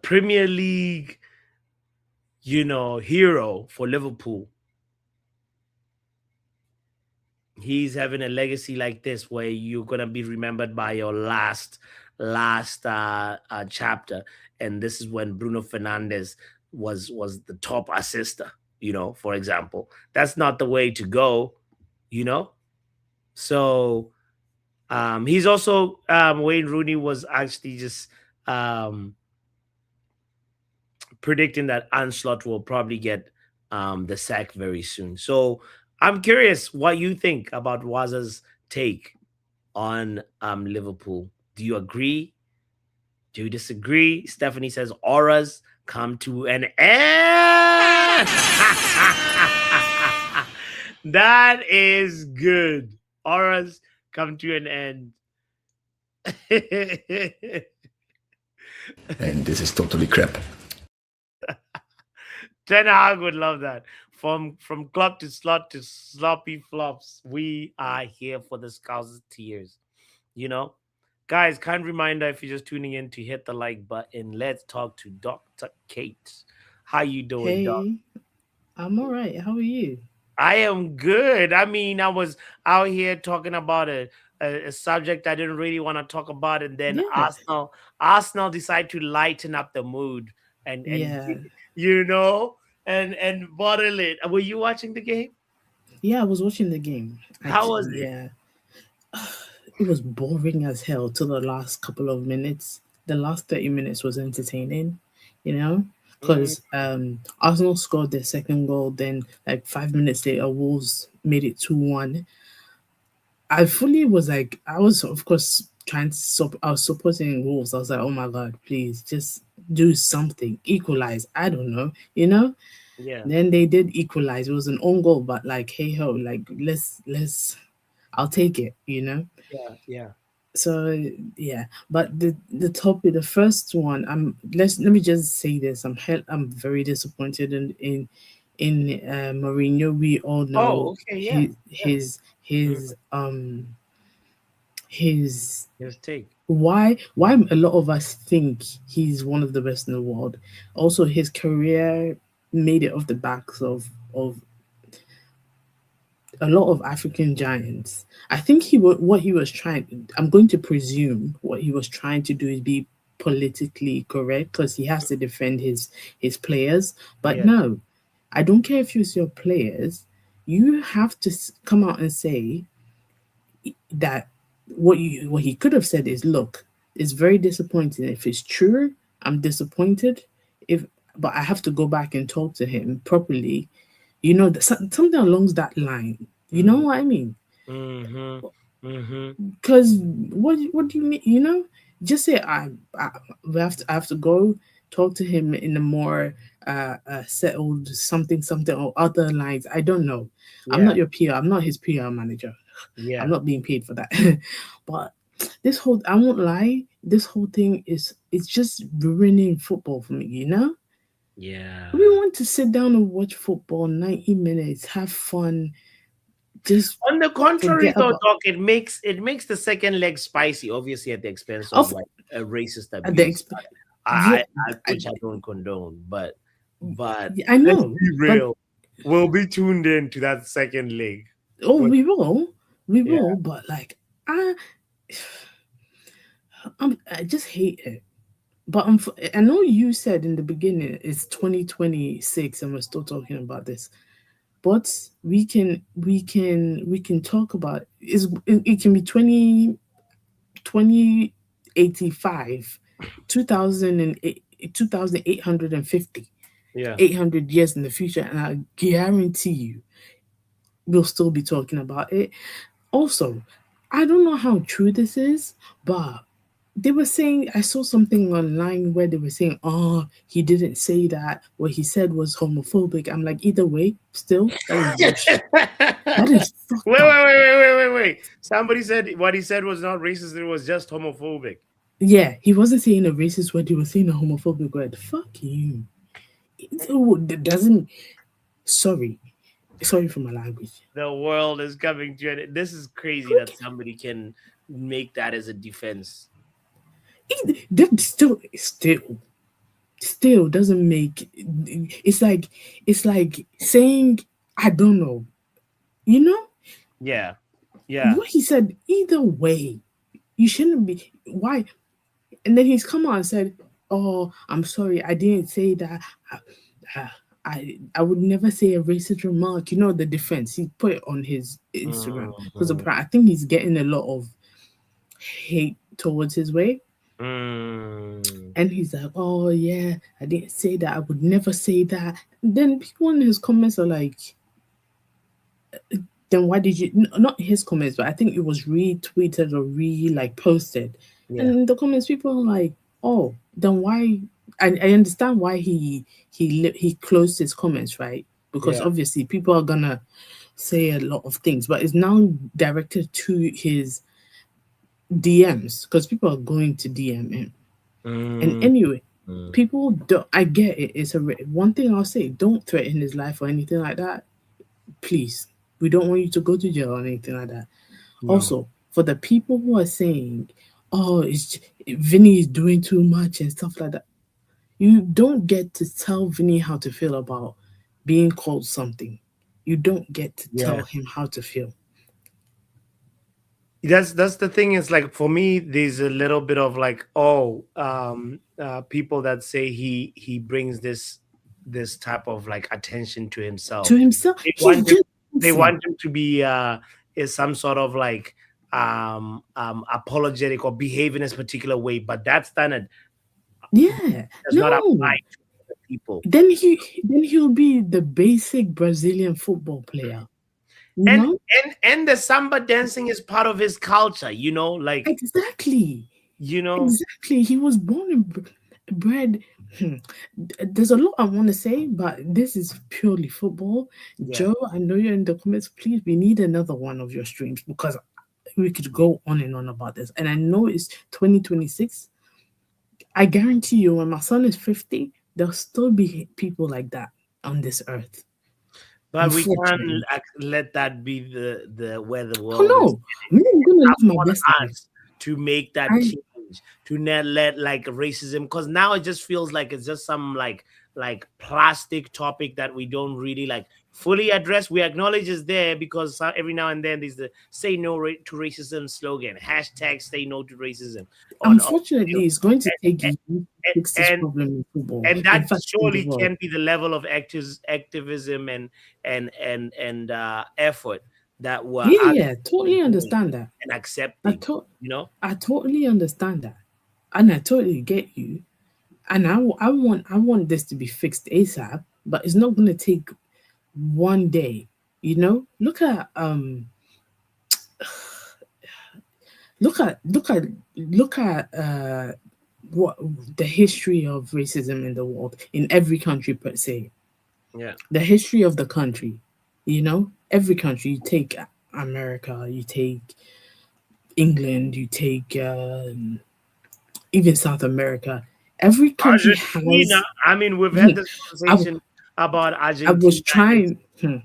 Premier League, hero for Liverpool. He's having a legacy like this where you're gonna be remembered by your last chapter, and this is when Bruno Fernandes was the top assister. For example, that's not the way to go. So he's also Wayne Rooney was actually just predicting that Ancelotti will probably get the sack very soon. So I'm curious what you think about Waza's take on Liverpool. Do you agree? Do you disagree? Stephanie says auras come to an end. That is good. Auras come to an end. And this is totally crap. Ten Hag would love that. From club to slot to sloppy flops, we are here for the Scousers tears. Guys, kind reminder, if you're just tuning in, to hit the like button. Let's talk to Dr. Kate. How you doing, Doc? I'm all right. How are you? I am good. I mean, I was out here talking about a subject I didn't really want to talk about, and then Arsenal decided to lighten up the mood and bottle it. Were you watching the game? Yeah, I was watching the game. How was it? Yeah. It was boring as hell till the last couple of minutes. The last 30 minutes was entertaining, because Arsenal scored their second goal. Then, like 5 minutes later, Wolves made it 2-1. I was, of course, I was supporting Wolves. I was like, oh my God, please just do something. Equalize. I don't know, Yeah. Then they did equalize. It was an own goal, but like, hey ho, like let's I'll take it, Yeah. So yeah, but the topic, the first one, let me just say this: I'm very disappointed in Mourinho. We all know. Oh, okay, yeah. His take. Why a lot of us think he's one of the best in the world. Also, his career made it off the backs of a lot of African giants. I think what he was trying, I'm going to presume what he was trying to do is be politically correct, because he has to defend his players. But no, I don't care if it's your players. You have to come out and say that what he could have said is, look, it's very disappointing. If it's true, I'm disappointed. But I have to go back and talk to him properly. Something along that line. You know what I mean? Because what do you mean? Just say I have to go talk to him in a more settled something or other lines. I don't know. I'm not your PR. I'm not his PR manager. Yeah. I'm not being paid for that. But I won't lie. This whole thing it's just ruining football for me. Yeah. We want to sit down and watch football 90 minutes, have fun. Just on the contrary, though, Doc, it makes the second leg spicy, obviously at the expense of like a racist abuse. Which I don't condone, but I know. Let's be real. We'll be tuned in to that second leg. Oh, we will, but like I just hate it. But I know you said in the beginning it's 2026 and we're still talking about this. But we can talk about it can be 2085, 2850, 800 years in the future, and I guarantee you we'll still be talking about it. Also, I don't know how true this is, but they were saying, I saw something online where they were saying, oh, he didn't say that. What he said was homophobic. I'm like, either way, still, that is bullshit. That is fucked up. Wait. Somebody said what he said was not racist. It was just homophobic. Yeah, he wasn't saying a racist word. He was saying a homophobic word. Fuck you. It doesn't... Sorry. Sorry for my language. The world is coming to it. This is crazy that somebody can make that as a defense. That still doesn't make. It's like saying I don't know. You know Yeah. Yeah. what he said. Either way, you shouldn't be. Why? And then he's come out and said, "Oh, I'm sorry, I didn't say that. I, I would never say a racist remark." You know the defense. He put it on his Instagram because Mhm. I think he's getting a lot of hate towards his way. Mm. And he's like, "Oh yeah, I didn't say that. I would never say that." Then people in his comments are like, "Then why did you?" Not his comments, but I think it was retweeted or like posted. Yeah. And in the comments, people are like, "Oh, then why?" I understand why he closed his comments, right? Because Yeah. obviously people are gonna say a lot of things, but it's now directed to his DMs because people are going to DM him. And Mm. anyway, people don't. I get it. It's one thing I'll say: don't threaten his life or anything like that. Please, we don't want you to go to jail or anything like that. No. Also, for the people who are saying, "Oh, Vinny is doing too much" and stuff like that, you don't get to tell Vinny how to feel about being called something. You don't get to tell Yeah. him how to feel. That's the thing, is like, for me there's a little bit of like, people that say he brings this type of like attention to himself. To himself, They he's want him, just they dancing. want him to be is some sort of like apologetic or behave in a particular way, but that standard Yeah, does not no. apply to other people. Then he'll be the basic Brazilian football player. You and know? and the samba dancing is part of his culture, like, Exactly. you know Exactly. He was born and bred. Hmm. There's a lot I want to say, but this is purely football. yeah. Joe, I know you're in the comments. Please, we need another one of your streams because we could go on and on about this. And I know it's 2026. I guarantee you, when my son is 50, there'll still be people like that on this earth. But we can't Unfortunately. let that be the where the Oh world is. no, me, I'm gonna live my On best life. us to make that I change, to not let like racism, because now it just feels like it's just some like plastic topic that we don't really like fully address. We acknowledge it's there because every now and then there's the say no to racism slogan, hashtag say no to racism on unfortunately it's going to take years to fix this and problem in football. and In that fact, in the surely world. can be the level of activism and effort that we're Yeah, asking yeah, totally doing understand that. and I accepting, to- you know. I totally understand that, and I totally get you. And I want this to be fixed ASAP, but it's not going to take one day. Look at look at what the history of racism in the world in every country per se. Yeah. The history of the country, every country. You take America, you take England, you take even South America. Every country Argentina. has. I mean, we've had this I, w- conversation about I was Argentina and its trying. I was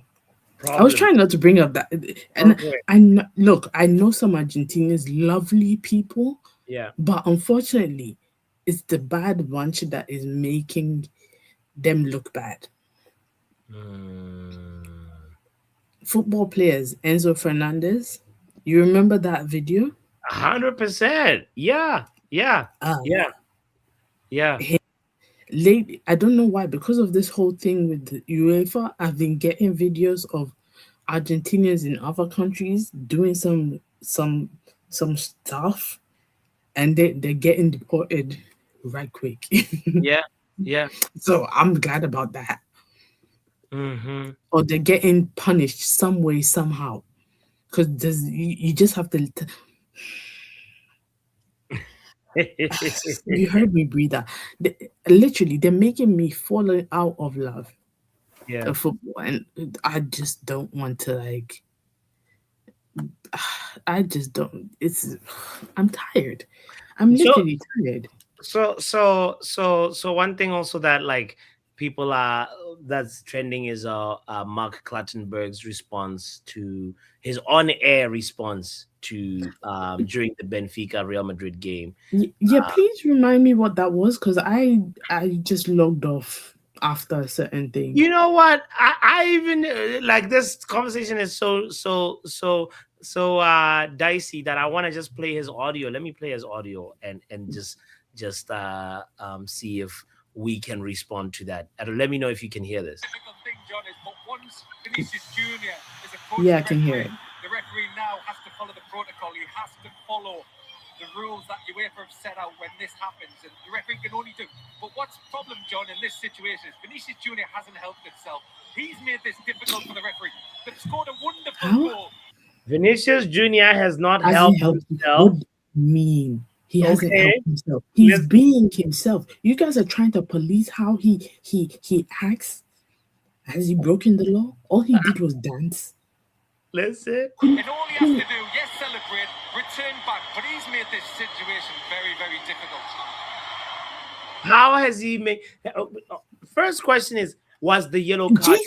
problems. trying not to bring up that, and Okay. look. I know some Argentinians, lovely people, Yeah. but unfortunately, it's the bad bunch that is making them look bad. Mm. Football players, Enzo Fernandez. You remember that video? 100%. Yeah. Yeah. Um, Yeah. Yeah. Lately, I don't know why, because of this whole thing with the UEFA, I've been getting videos of Argentinians in other countries doing some stuff, and they're getting deported right quick. Yeah. Yeah. So I'm glad about that. Mm-hmm. Or they're getting punished some way somehow. Because you just have to. You heard me breathe out. Literally, they're making me fall out of love Yeah. of football, and I just don't want to like. I just don't. I'm tired. I'm So literally tired. so one thing also that like people are that's trending is Mark Clattenburg's response to his on-air response to during the Benfica Real Madrid game. Yeah, please remind me what that was, because I just logged off after a certain thing. You know what? I even like this conversation is so dicey that I want to just play his audio. Let me play his audio and just see if we can respond to that. And let me know if you can hear this. Difficult thing, John, is but once Vinicius Jr. is a coach, Yeah, I can hear it. The referee now has to follow the protocol. He has to follow the rules that UEFA have set out when this happens, and the referee can only do. But what's the problem, John, in this situation is Vinicius Jr. hasn't helped himself. He's made this difficult for the referee. They've scored a wonderful goal. Vinicius Jr. has not helped himself. What do you mean? He hasn't helped himself. He's being himself. You guys are trying to police how he acts. Has he broken the law? All he did was dance. Listen. And all he has to do, yes, celebrate, return back. But he's made this situation very, very difficult. How has he made? First question is, was the yellow card?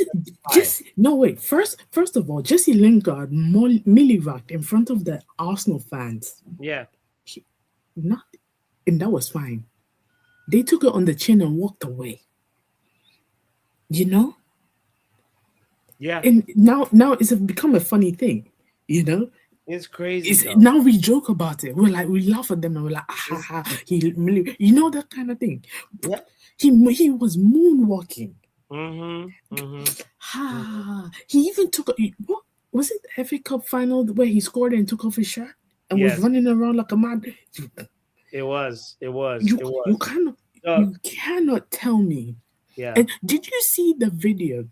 First of all, Jesse Lingard millivacked in front of the Arsenal fans. Yeah. And that was fine. They took it on the chin and walked away. You know? Yeah. And now it's become a funny thing, you know? It's crazy. Now we joke about it. We laugh at them and we're like, you know, that kind of thing. Yeah. He was moonwalking. He even took what was it, the FA Cup final where he scored and took off his shirt and was running around like a mad. It was. You cannot tell me. Yeah. And did you see the video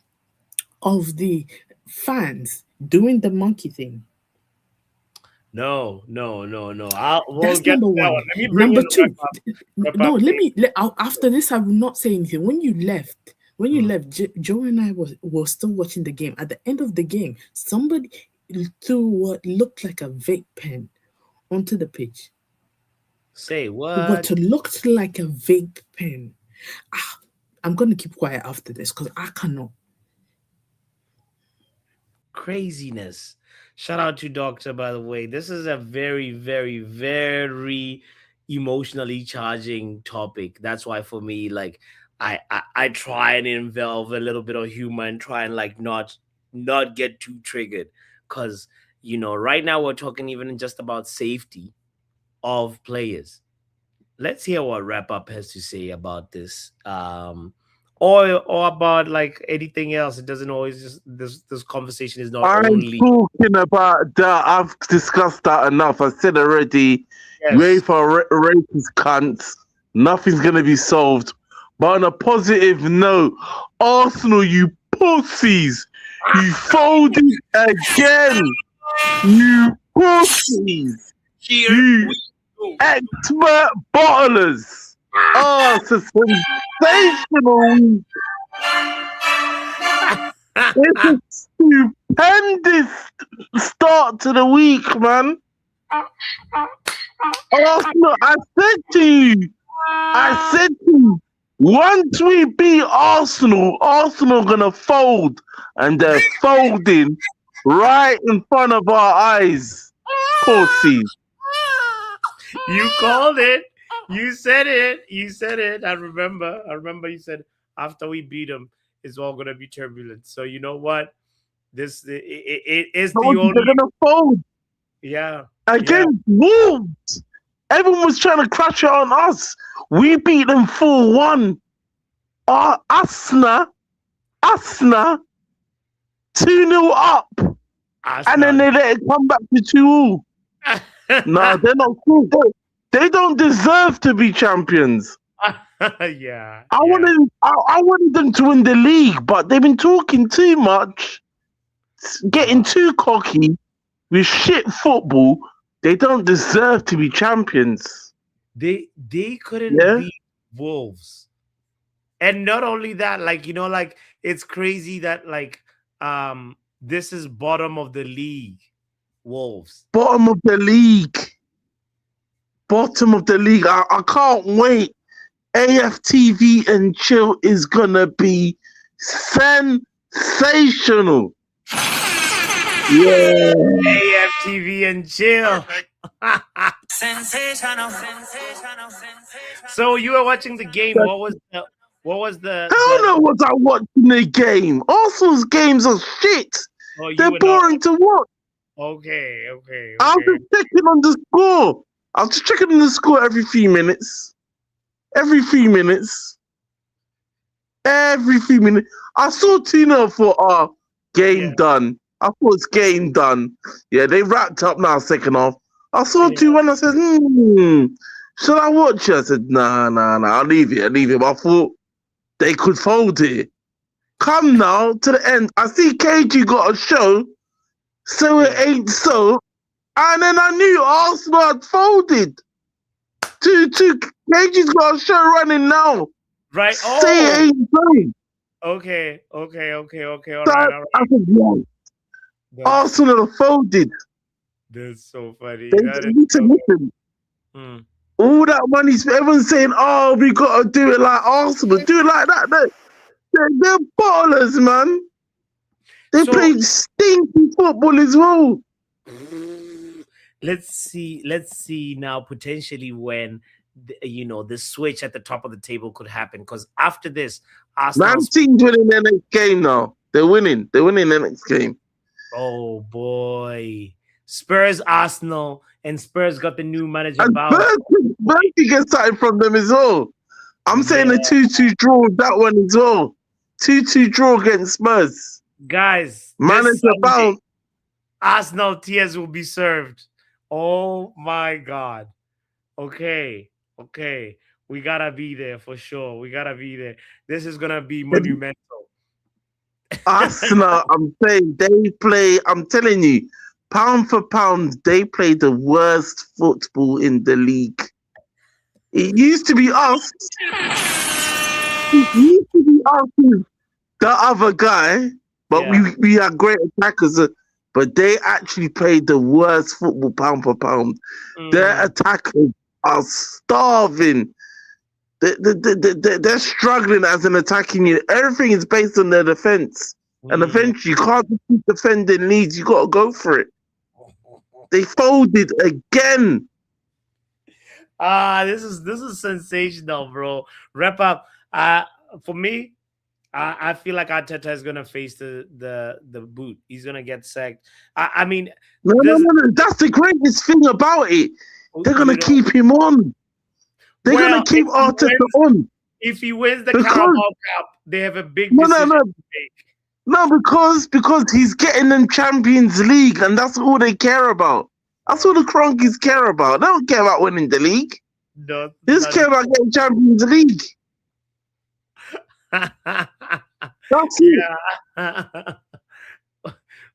of the fans doing the monkey thing? No. That's number one. Number two. No, after this, I will not say anything. When you left, Joe and I were still watching the game. At the end of the game, somebody threw what looked like a vape pen onto the pitch. Say what? What looked like a vape pen. I'm going to keep quiet after this because I cannot. Craziness. Shout out to Doctor, by the way. This is a very, very, very emotionally charging topic. That's why for me, like, I try and involve a little bit of humor and try and like not get too triggered. Because, you know, right now we're talking even just about safety of players. Let's hear what Wrap Up has to say about this. Or about like anything else. It doesn't always just this conversation is not only talking about that. I've discussed that enough. I said already, UEFA racist cunts. Nothing's gonna be solved. But on a positive note, Arsenal, you pussies, you folded again. You pussies. You expert bottlers. Oh, it's a sensational week. It's a stupendous start to the week, man. Arsenal, I said to you, once we beat Arsenal gonna fold, and they're folding right in front of our eyes. Pussies. You called it. You said it. I remember you said after we beat them, it's all gonna be turbulent. So you know what? It is the only. They're gonna fold. Yeah. Against Wolves. Everyone was trying to crash it on us. We beat them 4-1. Assnal 2-0 up. And then they let it come back to 2-2. No, they're not cool. They don't deserve to be champions. Yeah. I wanted them to win the league, but they've been talking too much, getting too cocky with shit football. They don't deserve to be champions. They couldn't beat Wolves. And not only that, like, you know, like it's crazy that like this is bottom of the league. Wolves. Bottom of the league. I can't wait AFTV and chill is gonna be sensational. Yeah. AFTV and chill. Sensational. So you were watching the game. What was the Hell no, was I watching the game? Arsenal's games are shit. They're boring to watch. Okay. I was just checking on the score. I was just checking on the score every few minutes. Every few minutes. I saw 2-0 for our game done. I thought it's game done. Yeah, they wrapped up now, second half. I saw 2-1. I said, should I watch it? I said, nah, I'll leave it. I thought they could fold it. Come now to the end. I see KG got a show, so it ain't so. And then I knew Arsenal had folded. KG's got a show running now. Right. Say it ain't so. Okay. All right. I said, yeah. Arsenal have folded. That's so funny. Listen. All that money, everyone's saying, "Oh, we got to do it like Arsenal, do it like that." They're ballers, man. They play stinky football as well. Let's see now potentially when the switch at the top of the table could happen, because after this, Arsenal. Man City's winning the next game now. They're winning the next game. Oh boy. Spurs, Arsenal, and Spurs got the new manager. And Spurs get something from them as well. I'm saying a 2-2 draw with that one as well. 2-2 draw against Spurs. Guys, manager bound. Arsenal tears will be served. Oh my God. Okay. We gotta be there for sure. We gotta be there. This is gonna be monumental. Arsenal, I'm telling you, pound for pound, they play the worst football in the league. It used to be us. The other guy, but we are great attackers. But they actually play the worst football pound for pound. Their attackers are starving. They're struggling as an attacking unit. Everything is based on their defense. And eventually, you can't keep defending leads. You got to go for it. They folded again. This is sensational, bro. Wrap up. For me, I feel like Arteta is gonna face the boot. He's gonna get sacked. I mean, no. That's the greatest thing about it. They're gonna keep him on. They're gonna keep Arteta on. If he wins the Carabao Cup, they have a big decision to make. No, because he's getting them Champions League, and that's all they care about. That's all the Cronkies care about. They don't care about winning the league. No, they just care about getting Champions League. That's it.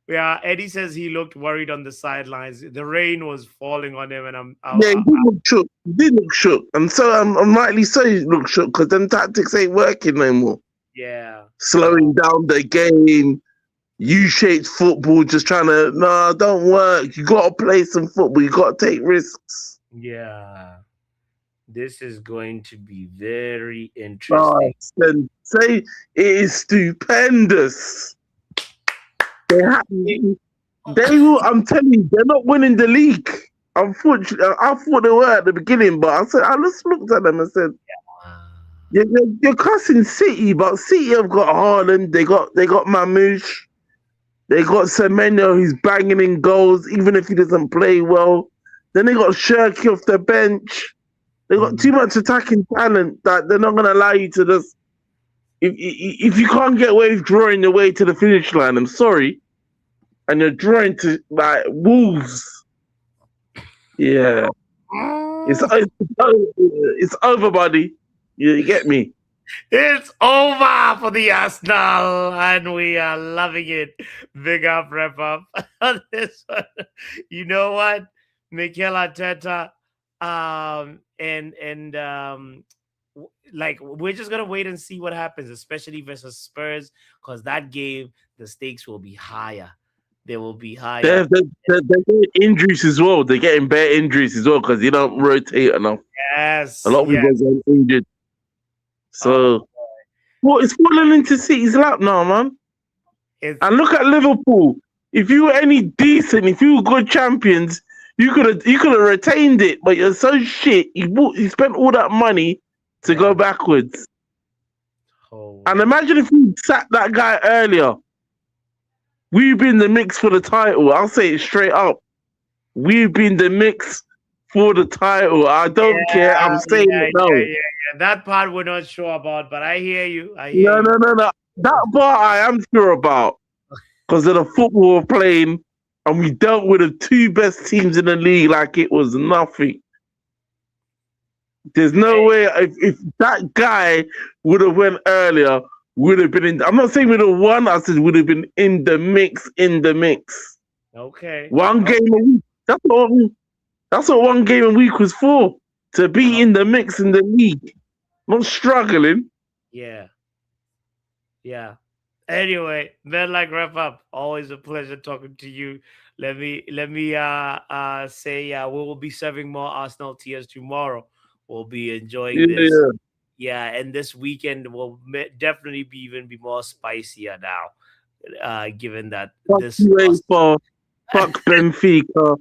Yeah, Eddie says he looked worried on the sidelines. The rain was falling on him, and he did look shook. And so I'm rightly so he looked shook, because them tactics ain't working no more. Yeah. Slowing down the game, U-shaped football, just trying to, don't work. You got to play some football. You got to take risks. Yeah. This is going to be very interesting. Say it is stupendous. They will, I'm telling you, they're not winning the league. Unfortunately, I thought they were at the beginning, but I just looked at them and said, you're cussing City, but City have got Haaland, they got Mamouche, they got Semenyo who's banging in goals, even if he doesn't play well. Then they got Shirky off the bench. They got too much attacking talent that they're not going to allow you to just. If you can't get away with drawing your way to the finish line, I'm sorry, and you're drawing to like Wolves, yeah, it's over, buddy. You get me? It's over for the Assnal, and we are loving it. Big up, wrap up on this one. You know what, Mikel Arteta, like, we're just gonna wait and see what happens, especially versus Spurs, because that game, the stakes will be higher. They will be higher. They're getting injuries as well. They're getting bad injuries as well because you don't rotate enough. Yes. A lot of people get injured. So, well, it's falling into City's lap now, man. It's, And look at Liverpool. If you were any decent, if you were good champions, you could have retained it. But you're so shit. You spent all that money to go backwards. And imagine if we sacked that guy earlier. We've been the mix for the title. I'll say it straight up. We've been the mix for the title. I don't care. I'm saying it now. Yeah. That part we're not sure about, but I hear you. No. That part I am sure about. Because of the football we're playing, and we dealt with the two best teams in the league like it was nothing. There's no way if that guy would have went earlier, would have been in. I'm not saying we'd have won. I said would have been in the mix. Okay. One game a week. That's what one game a week was for. To be in the mix in the league, not struggling. Yeah. Anyway, then wrap up. Always a pleasure talking to you. Let me say we will be serving more Arsenal tears tomorrow. We'll be enjoying this. Yeah, and this weekend will definitely be more spicier now. Given that fuck Benfica,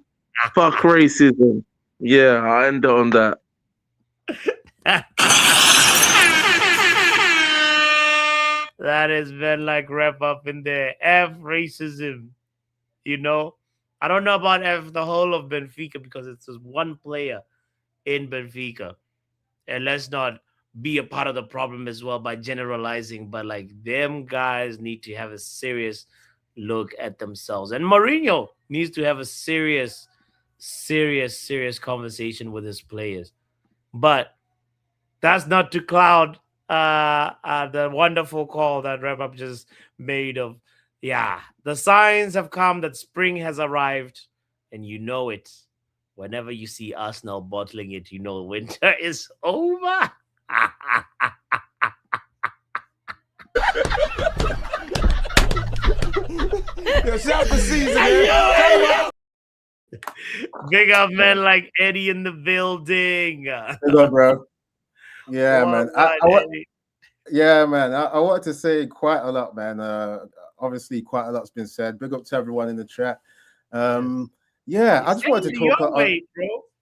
fuck racism. Yeah, I end on that. That has been wrap up in there. F racism. I don't know about F the whole of Benfica because it's just one player in Benfica. And let's not be a part of the problem as well by generalizing. But them guys need to have a serious look at themselves. And Mourinho needs to have a serious conversation with his players. But that's not to cloud the wonderful call that Wrap Up just made of, the signs have come that spring has arrived, and you know it. Whenever you see Assnal bottling it, you know winter is over. Shout the season. Big up, man, like Eddie in the building. Good up, bro. Yeah, man. I wanted to say quite a lot, man. Obviously, quite a lot's been said. Big up to everyone in the chat. I just wanted to talk. Bro.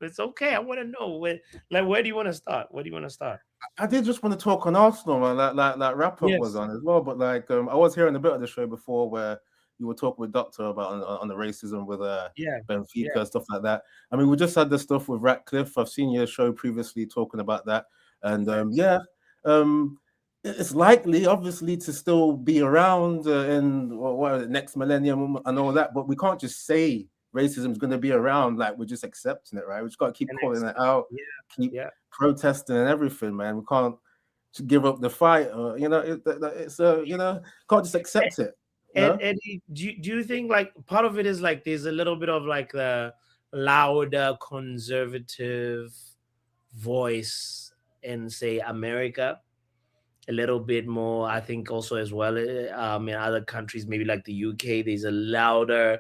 It's okay. I want to know where do you want to start? I did just want to talk on Arsenal, man. Like Wrap Up was on as well, but I was hearing a bit of the show before where you were talking with Doctor about on the racism with Benfica, stuff like that. I mean, we just had the stuff with Ratcliffe. I've seen your show previously talking about that, and it's likely, obviously, to still be around in next millennium and all that. But we can't just say racism is going to be around. We're just accepting it, right? We just got to keep calling it out, keep protesting and everything, man. We can't give up the fight, can't just accept it. Eddie, do you think part of it is there's a little bit of the louder conservative voice in say America, a little bit more, I think also as well in other countries, maybe like the UK, there's a louder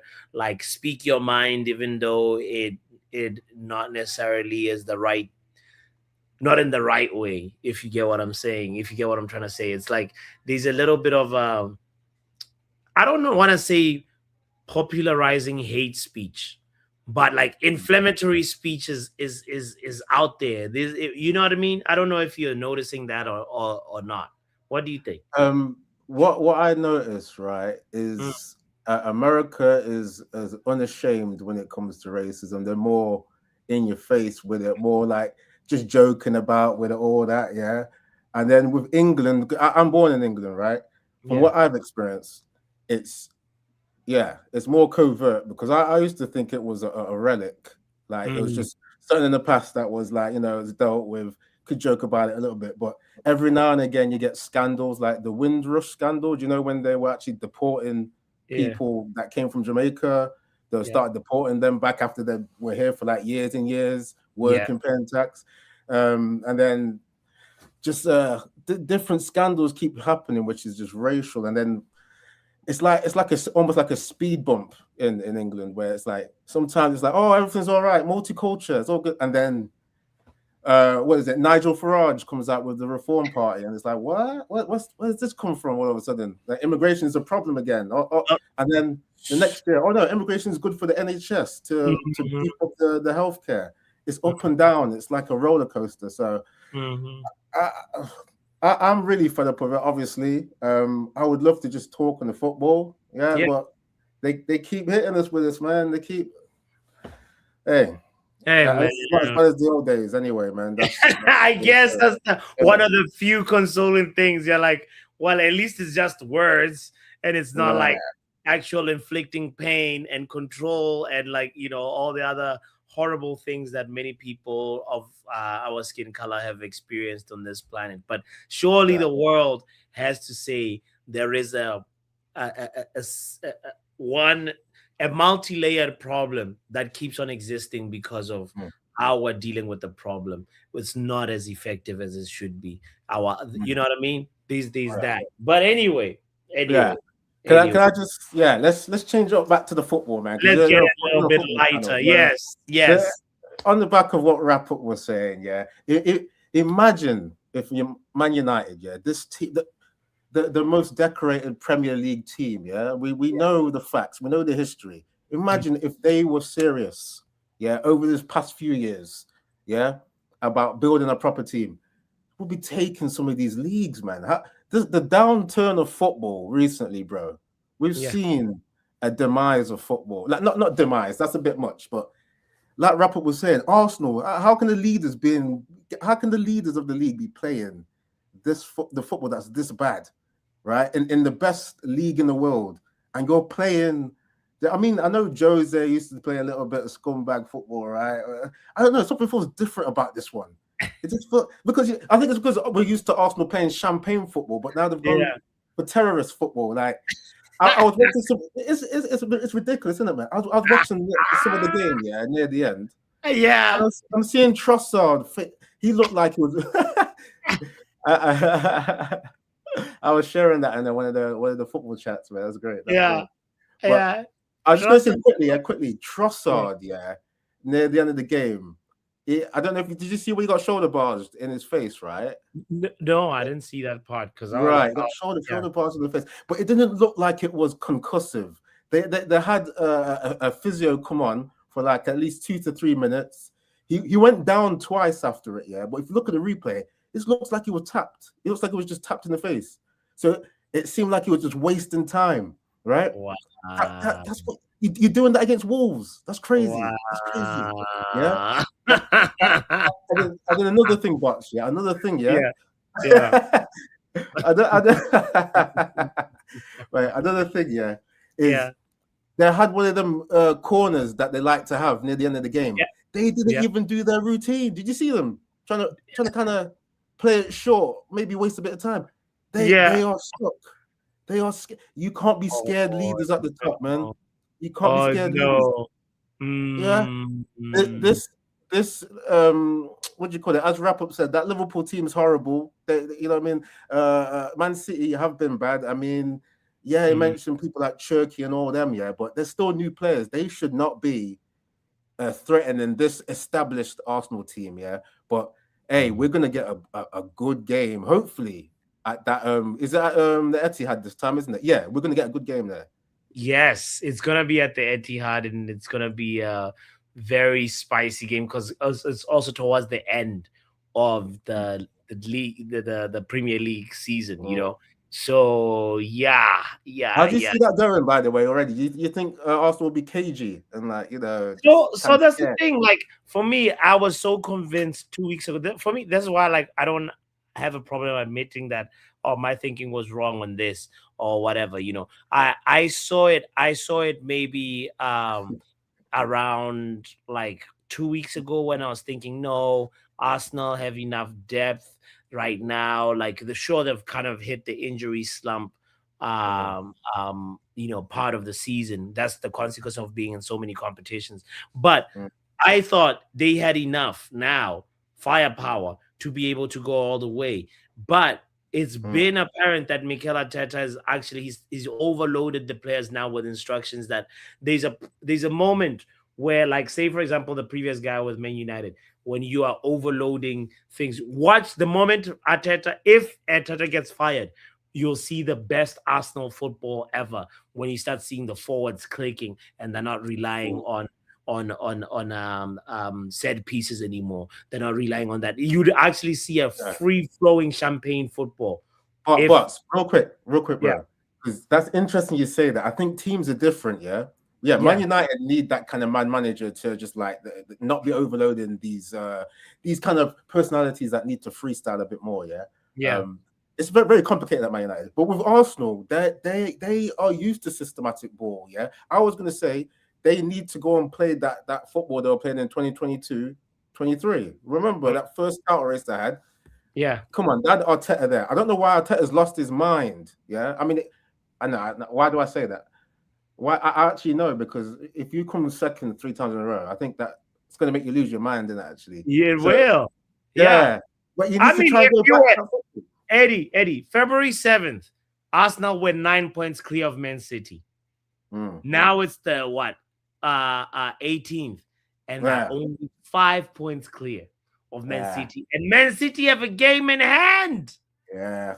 speak your mind, even though it not necessarily is not in the right way, if you get what I'm saying, if you get what I'm trying to say. It's there's a little bit of I don't want to say popularizing hate speech, but inflammatory speech is out there. You know what I mean? I don't know if you're noticing that or not. What do you think? What I notice, right, is America is as unashamed when it comes to racism. They're more in your face with it, more just joking about with it, all that, yeah. And then with England, I'm born in England, right? From what I've experienced, it's more covert, because I used to think it was a relic, it was just something in the past that was it was dealt with, could joke about it a little bit, but every now and again you get scandals like the Windrush scandal. Do you know when they were actually deporting people that came from Jamaica? They started deporting them back after they were here for years and years, working, paying tax, and then just different scandals keep happening, which is just racial. And then it's almost like a speed bump in England, where it's sometimes it's oh, everything's all right, multicultural, it's all good, and then what is it? Nigel Farage comes out with the Reform Party, and it's like, where does this come from? All of a sudden, like, immigration is a problem again. And then the next year, no, immigration is good for the NHS to beef up the healthcare. It's up and down. It's like a roller coaster. So I'm really fed up with it. Obviously, I would love to just talk on the football, but they keep hitting us with this, man. They keep, man, it's not as bad as the old days, anyway, man. That's I guess that's one of the few consoling things. You're like, well, at least it's just words, and it's not like actual inflicting pain and control, and like, you know, all the other horrible things that many people of our skin color have experienced on this planet. But surely the world has to say there is a multi-layered problem that keeps on existing because of how we're dealing with the problem. It's not as effective as it should be. You know what I mean? These that. But anyway. Can I just let's change it up back to the football, man. Let's get a little bit lighter. Yes. On the back of what Rapport was saying, imagine if you're Man United, this team, the most decorated Premier League team, we know the facts, we know the history. Imagine if they were serious, over this past few years, about building a proper team. We'll be taking some of these leagues, man. The downturn of football recently, bro. We've seen a demise of football. Like not demise, that's a bit much, but like Rapport was saying, Arsenal, how can the leaders of the league be playing the football that's this bad, right? In the best league in the world, and you're playing. I mean, I know Jose used to play a little bit of scumbag football, right? I don't know, something feels different about this one. I think it's because we're used to Arsenal playing champagne football, but now they've gone for terrorist football. Like I was watching it's ridiculous, isn't it, man? I was watching some of the game, near the end. I'm seeing Trossard. He looked like he was. I was sharing that in one of the football chats, man. That was great. Great. I was just going to say quickly. Trossard, near the end of the game. I don't know if did you see when he got shoulder barged in his face, right? No, I didn't see that part because got shoulder barged in the face, but it didn't look like it was concussive. They had a physio come on for like at least 2 to 3 minutes. He went down twice after it, but if you look at the replay, it looks like he was tapped. It looks like it was just tapped in the face. So it seemed like he was just wasting time, right? Wow. That's what you're doing that against Wolves. That's crazy. Wow. That's crazy. Yeah. and then another thing, Box. Another thing. Right. Another thing. Is they had one of them corners that they like to have near the end of the game. Yeah. They didn't even do their routine. Did you see them trying to kind of play it short, maybe waste a bit of time? They are stuck. They are scared. You can't be scared leaders at the top, man. You can't be scared leaders. This what do you call it? As Rapport said, that Liverpool team is horrible. You know what I mean? Man City have been bad. I mean, he mentioned people like Cherky and all them, but they're still new players. They should not be threatening this established Arsenal team, But hey, we're gonna get a good game, hopefully. At that is that the Etihad this time, isn't it? Yeah, we're gonna get a good game there. Yes, it's gonna be at the Etihad, and it's gonna be a very spicy game because it's also towards the end of the league, the Premier League season, you know. So yeah. How do you see that going, by the way, already? You think Arsenal will be cagey and like, you know? So that's the thing. Like for me, I was so convinced 2 weeks ago. For me, that's why like I don't have a problem admitting that my thinking was wrong on this or whatever. You know, I saw it maybe around like 2 weeks ago when I was thinking, no, Arsenal have enough depth right now. Like they've kind of hit the injury slump, you know, part of the season. That's the consequence of being in so many competitions. But I thought they had enough now, firepower, to be able to go all the way. But it's been apparent that Mikel Arteta is actually he's overloaded the players now with instructions that there's a moment where, like, say for example, the previous guy was Man United, when you are overloading things. Watch the moment Arteta, if Arteta gets fired, you'll see the best Arsenal football ever when you start seeing the forwards clicking and they're not relying on set pieces anymore. They're not relying on that. You'd actually see a free flowing champagne football. But real quick, bro. Yeah. Because that's interesting you say that. I think teams are different, yeah. Man United need that kind of manager to just like not be overloading these kind of personalities that need to freestyle a bit more, yeah. It's very, very complicated at Man United. But with Arsenal, they are used to systematic ball, yeah. I was gonna say they need to go and play that football they were playing in 2022-23. Remember that first counter race they had? Yeah. Come on, that Arteta there. I don't know why Arteta's lost his mind. Yeah. I mean, I know. Why do I say that? Why I actually know, because if you come second 3 times in a row, I think that it's going to make you lose your mind, isn't it, actually? Yeah, it will. Yeah. But you need to try and go back. Eddie, February 7th, Arsenal were 9 points clear of Man City. Now it's the 18th, and they're only 5 points clear of Man City. And Man City have a game in hand. Yeah.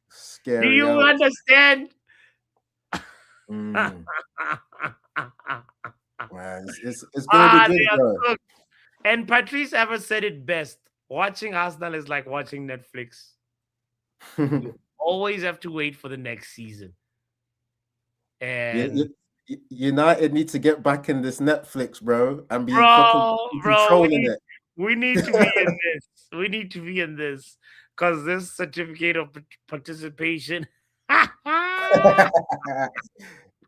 Scary. Do you understand? Man, it's going to be good, bro. And Patrice ever said it best. Watching Arsenal is like watching Netflix. You always have to wait for the next season. And United need to get back in this Netflix, bro, and be controlling it. We need to be in this. We need to be in this, because this certificate of participation.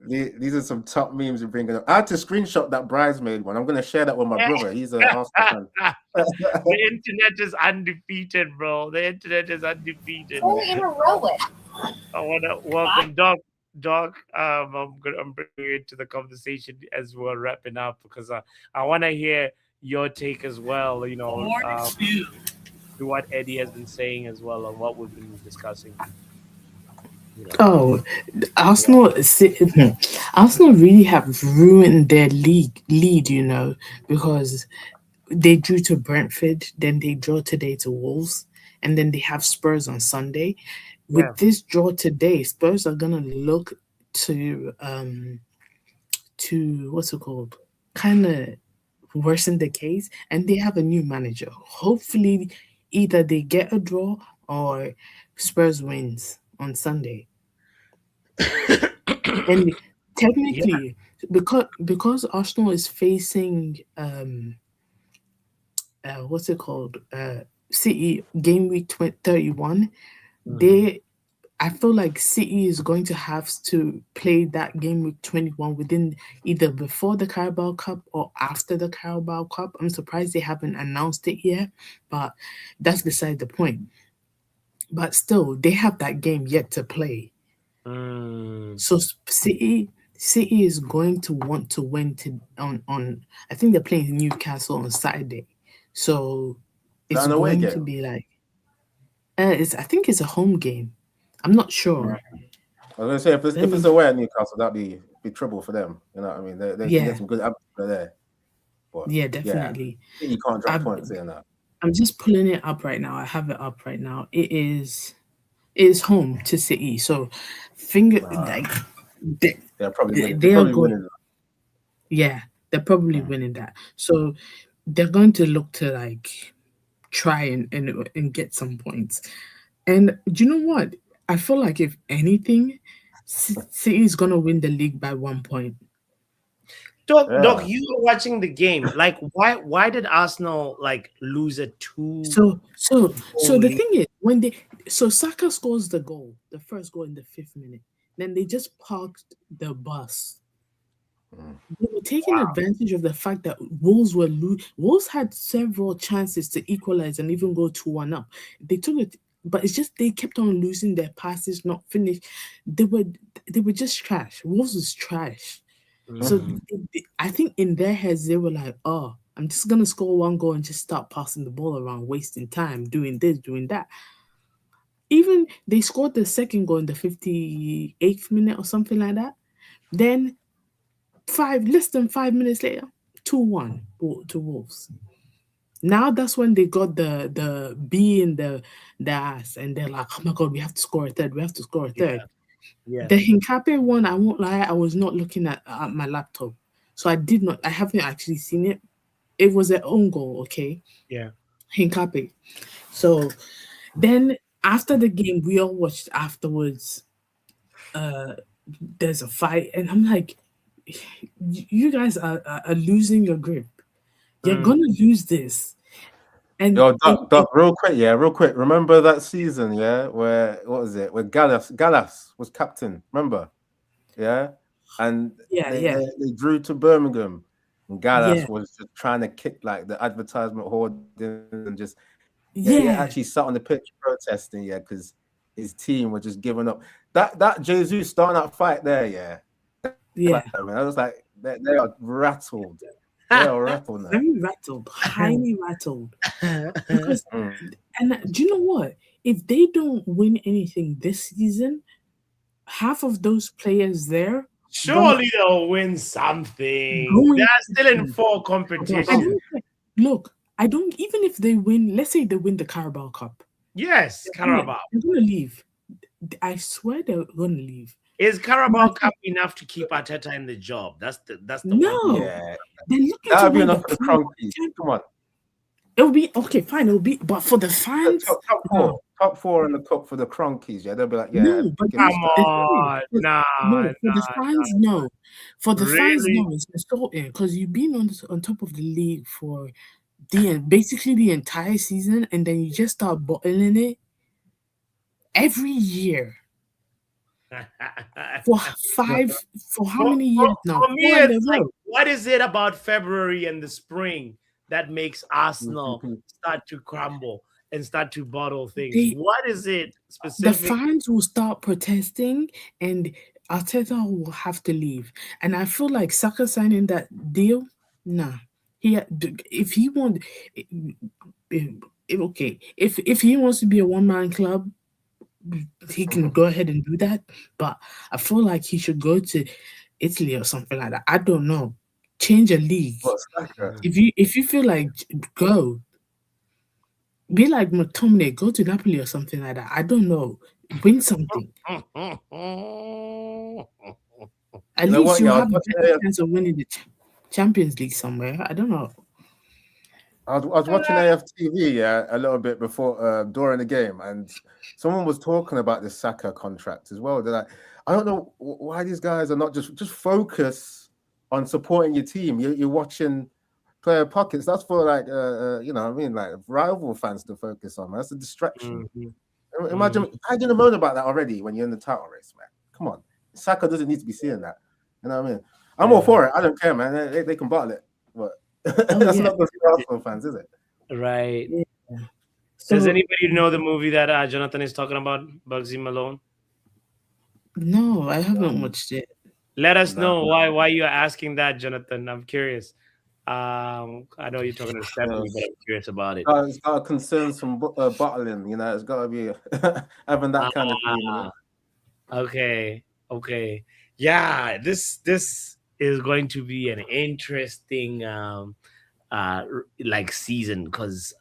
These are some top memes you're bringing up. I had to screenshot that bridesmaid one. I'm going to share that with my brother. He's an Arsenal fan. The internet is undefeated, bro. The internet is undefeated. Only in a row. I want to welcome Doc. I'm bringing you into the conversation as we're wrapping up, because I want to hear your take as well. You know, to what Eddie has been saying as well, and what we've been discussing. Oh, Arsenal really have ruined their lead, you know, because they drew to Brentford, then they draw today to Wolves, and then they have Spurs on Sunday. With this draw today, Spurs are gonna look to what's it called? Kind of worsen the case, and they have a new manager. Hopefully, either they get a draw or Spurs wins on Sunday. And technically, because Arsenal is facing what's it called? City game week 31. I feel like City is going to have to play that game week 21 within either before the Carabao Cup or after the Carabao Cup. I'm surprised they haven't announced it yet, but that's beside the point. But still, they have that game yet to play. So City is going to want to win on I think they're playing Newcastle on Saturday. So it's going to be like I think it's a home game. I'm not sure. I was gonna say if it's away at Newcastle, that'd be trouble for them. You know what I mean? They can get some good atmosphere there. But, yeah, definitely. You can't drop points in that. I'm just pulling it up right now. I have it up right now. It is home to City. So they're probably winning that. Yeah, they're probably winning that. So they're going to look to like try and get some points. And do you know what? I feel like if anything, City is gonna win the league by 1 point. Doc, you were watching the game. Like, why did Arsenal like lose it 2? So the thing is, Saka scores the first goal in the 5th minute. Then they just parked the bus. They were taking advantage of the fact that Wolves had several chances to equalize and even go 2-1 up. They took it, but it's just they kept on losing their passes, not finished. They were just trash. Wolves was trash. So I think in their heads they were like, "Oh, I'm just gonna score 1 goal and just start passing the ball around, wasting time, doing this, doing that." Even they scored the second goal in the 58th minute or something like that. Then less than 5 minutes later, 2-1 to Wolves. Now that's when they got the B in the ass, and they're like, oh my god, we have to score a third. We have to score a third. Yeah. The Hincape one, I won't lie, I was not looking at my laptop, so I haven't actually seen it. It was an own goal, okay? Yeah. Hincape. So then after the game, we all watched afterwards. There's a fight, and I'm like, you guys are losing your grip. You're gonna lose this. And Yo, Doc, real quick. Remember that season, yeah, where what was it? Where Gallas was captain. Remember, yeah, and they drew to Birmingham, and Gallas was just trying to kick like the advertisement hoarding and just he actually sat on the pitch protesting, because his team were just giving up. That Jesus starting that fight there, yeah. Man, I was like, they are rattled. They are rattled now. Very rattled, highly rattled. Because, and do you know what? If they don't win anything this season, half of those players there, surely they'll win something. They're still in full competition. I don't, even if they win, let's say they win the Carabao Cup. Yes, Carabao. They're going to leave. I swear they're going to leave. Is Carabao Cup enough to keep Arteta in the job? That's the no. one. Yeah. They're looking that'll to be win enough for the Cronkies. Come on. It'll be okay, fine. It'll be, but for the fans, top four in the cup for the Cronkies. Yeah, they'll be like, no, but come on, no. For the fans, no. For the fans, no. It's insulting because you've been on top of the league for basically the entire season, and then you just start bottling it every year. For how many years now? For me, it's like, what is it about February and the spring that makes Arsenal start to crumble and start to bottle things? What is it specifically? The fans will start protesting, and Arteta will have to leave. And I feel like Saka signing that deal, nah. If he wants, okay. If he wants to be a one-man club, he can go ahead and do that. But I feel like he should go to Italy or something like that. I don't know. Change a league. If you feel like, go. Be like McTominay, go to Napoli or something like that. I don't know. Win something. At least you have a better chance of winning the Champions League somewhere. I don't know. I was watching AFTV a little bit before during the game, and someone was talking about this Saka contract as well. They're like, I don't know why these guys are not just focus on supporting your team. You're watching player pockets. That's for like like rival fans to focus on. That's a distraction. Imagine I didn't moan about that already when you're in the title race, man. Come on, Saka doesn't need to be seeing that. You know what I mean? I'm all for it. I don't care, man. They can bottle it, but that's not good for Arsenal fans, is it? Right. Yeah. Does anybody know the movie that Jonathan is talking about, Bugsy Malone? No, I haven't watched it. Let us know why you're asking that, Jonathan. I'm curious. I know you're talking to Stephanie, but I'm curious about it. It's got concerns from bottling. You know, it's got to be having that kind of thing. Okay. Yeah, this is going to be an interesting season because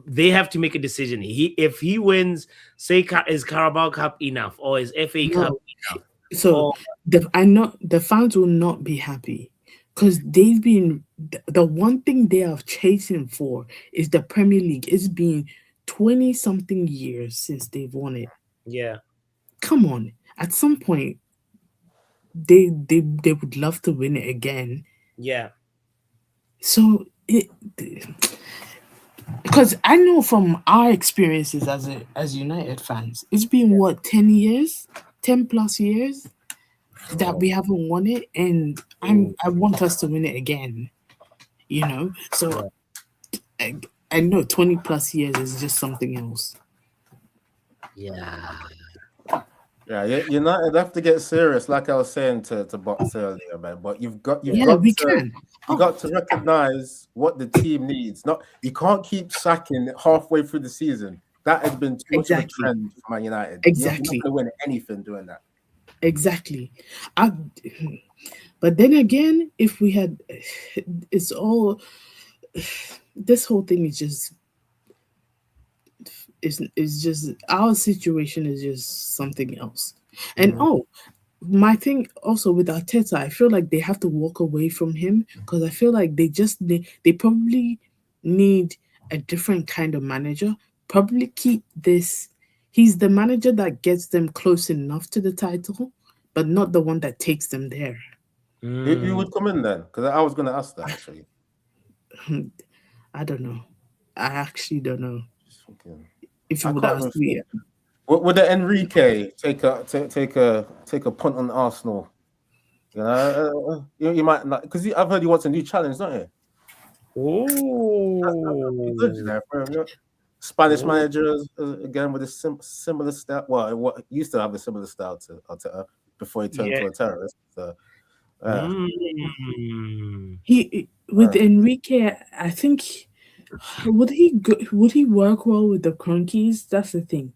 they have to make a decision. If he wins, say, is Carabao Cup enough or is FA Cup enough? So I know the fans will not be happy because they've been the one thing they are chasing for is the Premier League. It's been 20-something years since they've won it. Yeah, come on. At some point, they would love to win it again. Yeah. So because I know from our experiences as United fans, it's been 10 years, 10 plus years that we haven't won it, and I want us to win it again. So I know 20 plus years is just something else. Yeah. Yeah, United have to get serious, like I was saying to Box earlier, man. But you've got to recognize what the team needs. You can't keep sacking halfway through the season. That has been too much of a trend for Man United. Exactly. You're not going to win anything doing that. Exactly. But then again, if we had, it's all this whole thing is just is just our situation is just something else. And my thing also with Arteta, I feel like they have to walk away from him because I feel like they probably need a different kind of manager. Probably keep this. He's the manager that gets them close enough to the title, but not the one that takes them there. Who would come in then? Because I was going to ask that actually. I don't know. I actually don't know. If you I would can't ask even me, would the Enrique take a punt on Arsenal? You know, you might not, because I've heard he wants a new challenge, don't you? Good, you know, for Spanish managers again with a similar style. Well, what used to have a similar style to Arteta before he turned to a terrorist. So, he with Enrique, I think would he work well with the Cronkies? That's the thing.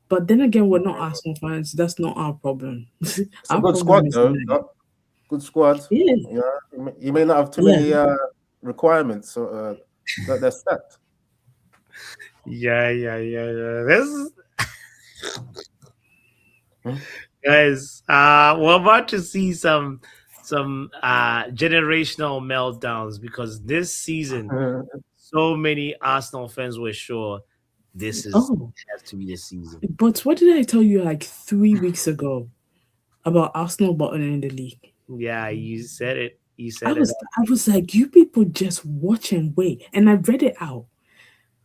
But then again, we're not Arsenal fans. That's not our problem. It's a good squad, though. Good squad. Yeah. You may not have too many requirements, so they're set. Yeah. This guys, we're about to see some generational meltdowns because this season, so many Arsenal fans were sure this has to be the season. But what did I tell you like 3 weeks ago about Arsenal bottoming in the league? Yeah, you said it. I was like, you people just watch and wait, and I read it out.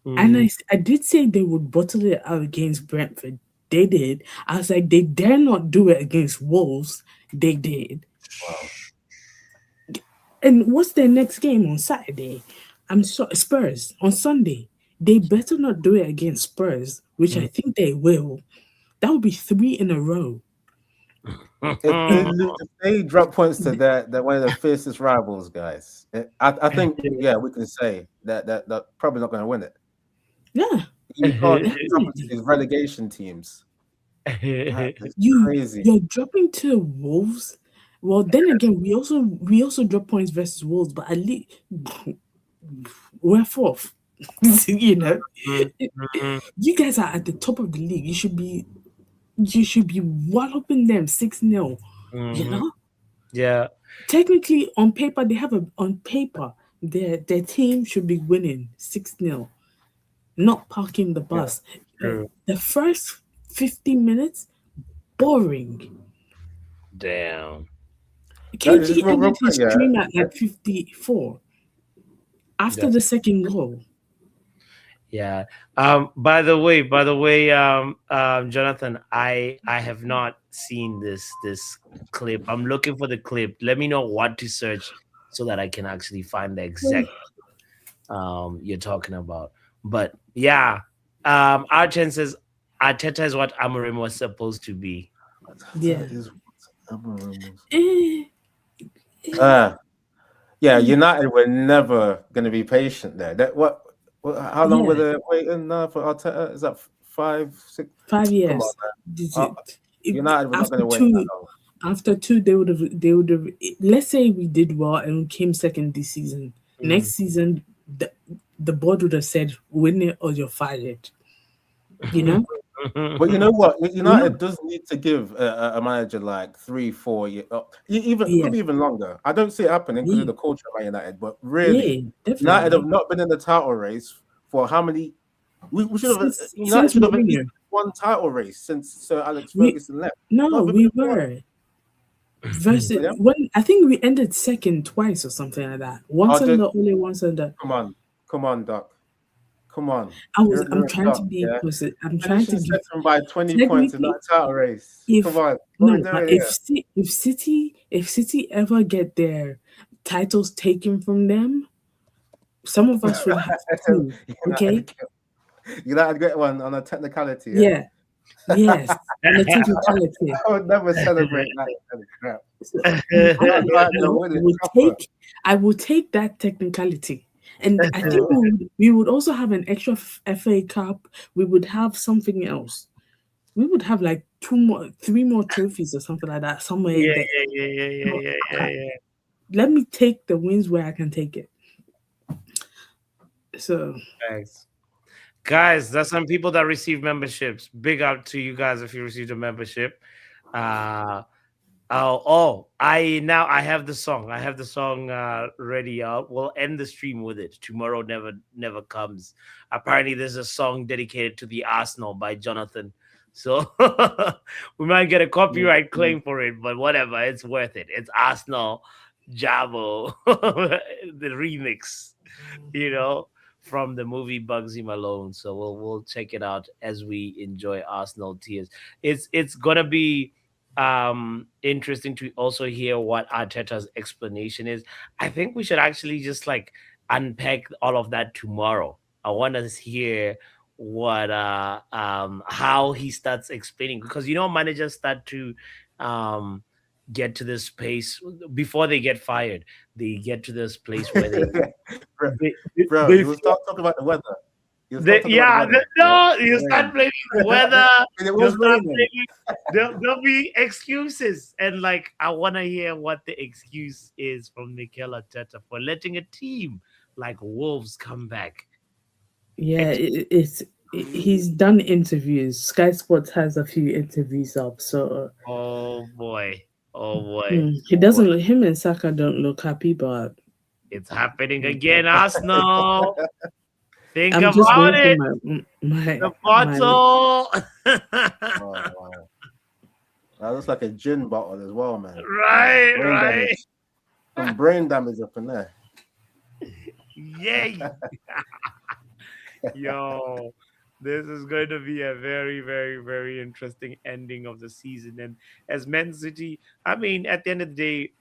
And I did say they would bottle it out against Brentford. They did. I was like, they dare not do it against Wolves. They did. Wow. And what's their next game on Saturday? Spurs on Sunday. They better not do it against Spurs, which I think they will. That would be 3 in a row. If they drop points to that one of the fiercest rivals, guys, I think we can say that they're probably not going to win it. Yeah, you can't drop to these relegation teams. Crazy. You're dropping to Wolves. Well, then again, we also drop points versus Wolves, but at least we're 4th. You know, you guys are at the top of the league. You should be walloping them 6-0. You know? Yeah. Technically, on paper, their team should be winning 6-0, not parking the bus. Yeah, the first 50 minutes, boring. Damn. KG ended his stream at like 54 after the second goal. Yeah. By the way, Jonathan, I have not seen this clip. I'm looking for the clip. Let me know what to search so that I can actually find the exact you're talking about. But yeah, our chances. Arteta is what Amorim was supposed to be. Yeah. United were never going to be patient there. How long were they waiting for Arteta? Is that 5 years? United were not going to wait that long. After 2, they would have. Let's say we did well and we came second this season. Next season, the board would have said, "Win it or you're fired." You know. But you know what? United does need to give a manager like 3-4 years, even longer. I don't see it happening because of the culture of Man United. But really, United have not been in the title race for how many? We should have. United should have at least won title race since Sir Alex Ferguson left. No, we were. Versus when I think we ended second twice or something like that. Once under Ole, once under. Come on, Doc. Come on. I'm trying to be positive. I'm trying to get them by 20 points in that title race. Come on. If City ever get their titles taken from them, some of us would have to. Okay. United get one on a technicality. Yeah. Yes. On a technicality. I would never celebrate that kind of crap. I will take that technicality. And I think we would also have an extra FA Cup. We would have something else. We would have like 3 more trophies or something like that somewhere. Yeah. Let me take the wins where I can take it. So Thanks. Guys, there's some people that receive memberships. Big up to you guys if you received a membership. I have the song. I have the song ready out. We'll end the stream with it. Tomorrow never comes. Apparently, there's a song dedicated to the Arsenal by Jonathan. So we might get a copyright claim for it, but whatever, it's worth it. It's Arsenal Jabo, the remix, from the movie Bugsy Malone. So we'll check it out as we enjoy Arsenal tears. It's gonna be interesting to also hear what Arteta's explanation is. I think we should actually just like unpack all of that tomorrow. I want to hear what how he starts explaining, because managers start to get to this place before they get fired. They get to this place where they Bro, they you will start talking about the weather. You you start blaming the weather. And it was raining. There'll be excuses, and like I want to hear what the excuse is from Mikel Arteta for letting a team like Wolves come back. yeah, he's done interviews. Sky Sports has a few interviews up, so Oh boy, he doesn't look. Him and Saka don't look happy, but it's happening again, Arsenal. Think I'm just about it. drinking my The bottle. Oh, wow. That looks like a gin bottle as well, man. Right, Brain right. damage. Some brain damage up in there. Yay. Yo, this is going to be a very, very, very interesting ending of the season. And as Man City, I mean, at the end of the day,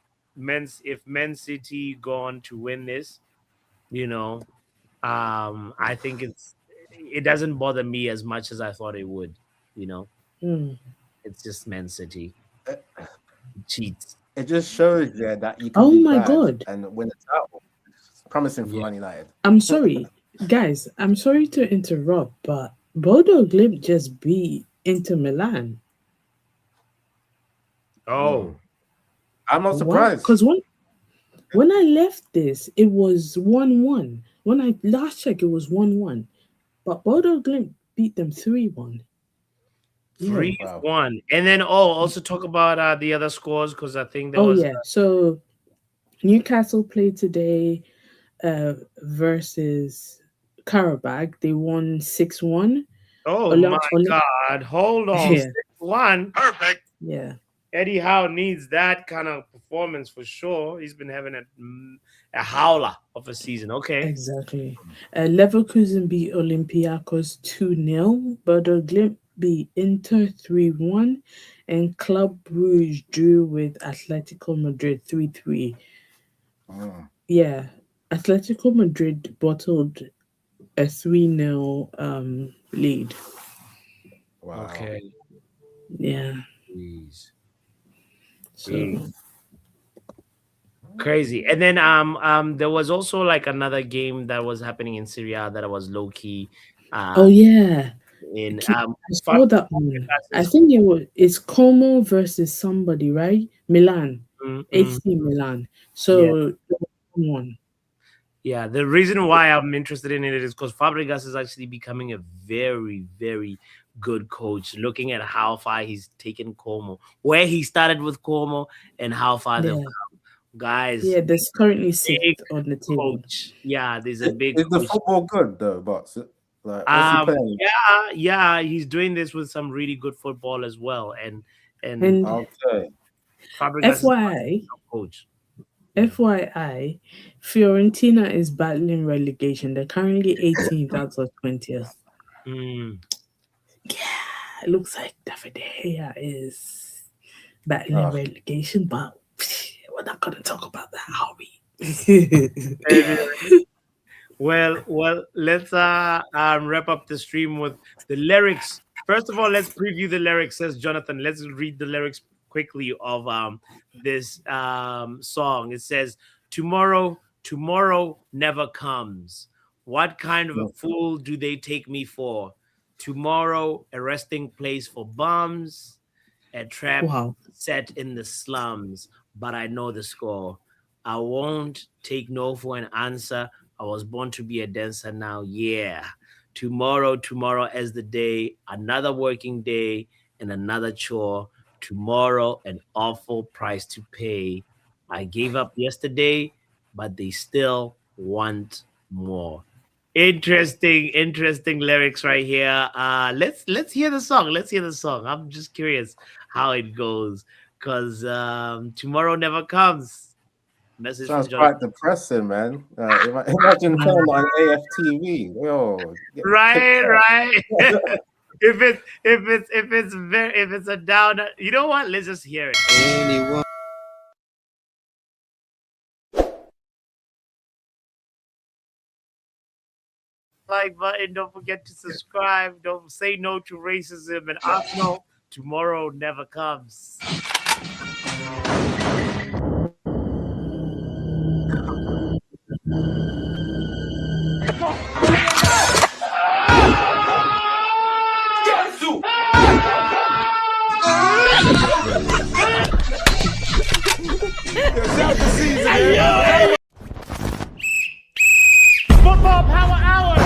if Man City go on to win this, I think it doesn't bother me as much as I thought it would. It's just Man City cheats. It just shows that you can Oh be my bad God. and win the title. It's promising for Man United. I'm sorry, guys. I'm sorry to interrupt, but Bodo Glimt just beat Inter Milan. Oh, I'm not surprised. Because when I left this, it was 1-1. When I last checked, it was 1-1. But Bodo Glimt beat them 3-1. 3-1. And then also talk about the other scores, because I think there was So Newcastle played today versus Karabakh. They won 6-1. Oh my God. Hold on. Yeah. 6-1. Perfect. Yeah. Eddie Howe needs that kind of performance for sure. He's been having a howler of a season. Okay. Exactly. Leverkusen beat Olympiacos 2-0. Bodo Glimt beat Inter 3-1. And Club Brugge drew with Atletico Madrid 3-3. Yeah. Atletico Madrid bottled a 3-0 lead. Wow. Okay. Yeah. Jeez. So crazy. And then there was also like another game that was happening in Syria that was low key. yeah. In I saw that one. I think it's Como versus somebody, right? Milan. AC Milan. So one. Yeah, the reason why I'm interested in it is because Fabregas is actually becoming a very, very good coach. Looking at how far he's taken Como, where he started with Como, and how far they've come, guys. Yeah, there's currently 6th on the table. Yeah, there's a big. Is the football good though, boss? Like, what's he playing? Yeah, he's doing this with some really good football as well, and okay. Fabregas FYI, is a coach. FYI, Fiorentina is battling relegation. They're currently 18th out of 20th. Yeah, it looks like David De Gea is battling relegation, but we're not going to talk about that, are we? Well, let's wrap up the stream with the lyrics. First of all, let's preview the lyrics, says Jonathan. Let's read the lyrics quickly of this song. It says, tomorrow never comes. What kind of a fool do they take me for? Tomorrow, a resting place for bums, a trap set in the slums, but I know the score. I won't take no for an answer. I was born to be a dancer now. Yeah. Tomorrow as the day, another working day and another chore. Tomorrow, an awful price to pay. I gave up yesterday, but they still want more. Interesting lyrics right here. Let's hear the song. Let's hear the song. I'm just curious how it goes because tomorrow never comes. Message Sounds from John. quite depressing, man. Imagine playing on AFTV. Yo, Right. if it's a downer, you know what? Let's just hear it. Anyone. Like button. Don't forget to subscribe. Don't say no to racism and Assnal. Tomorrow never comes. Football Power Hour.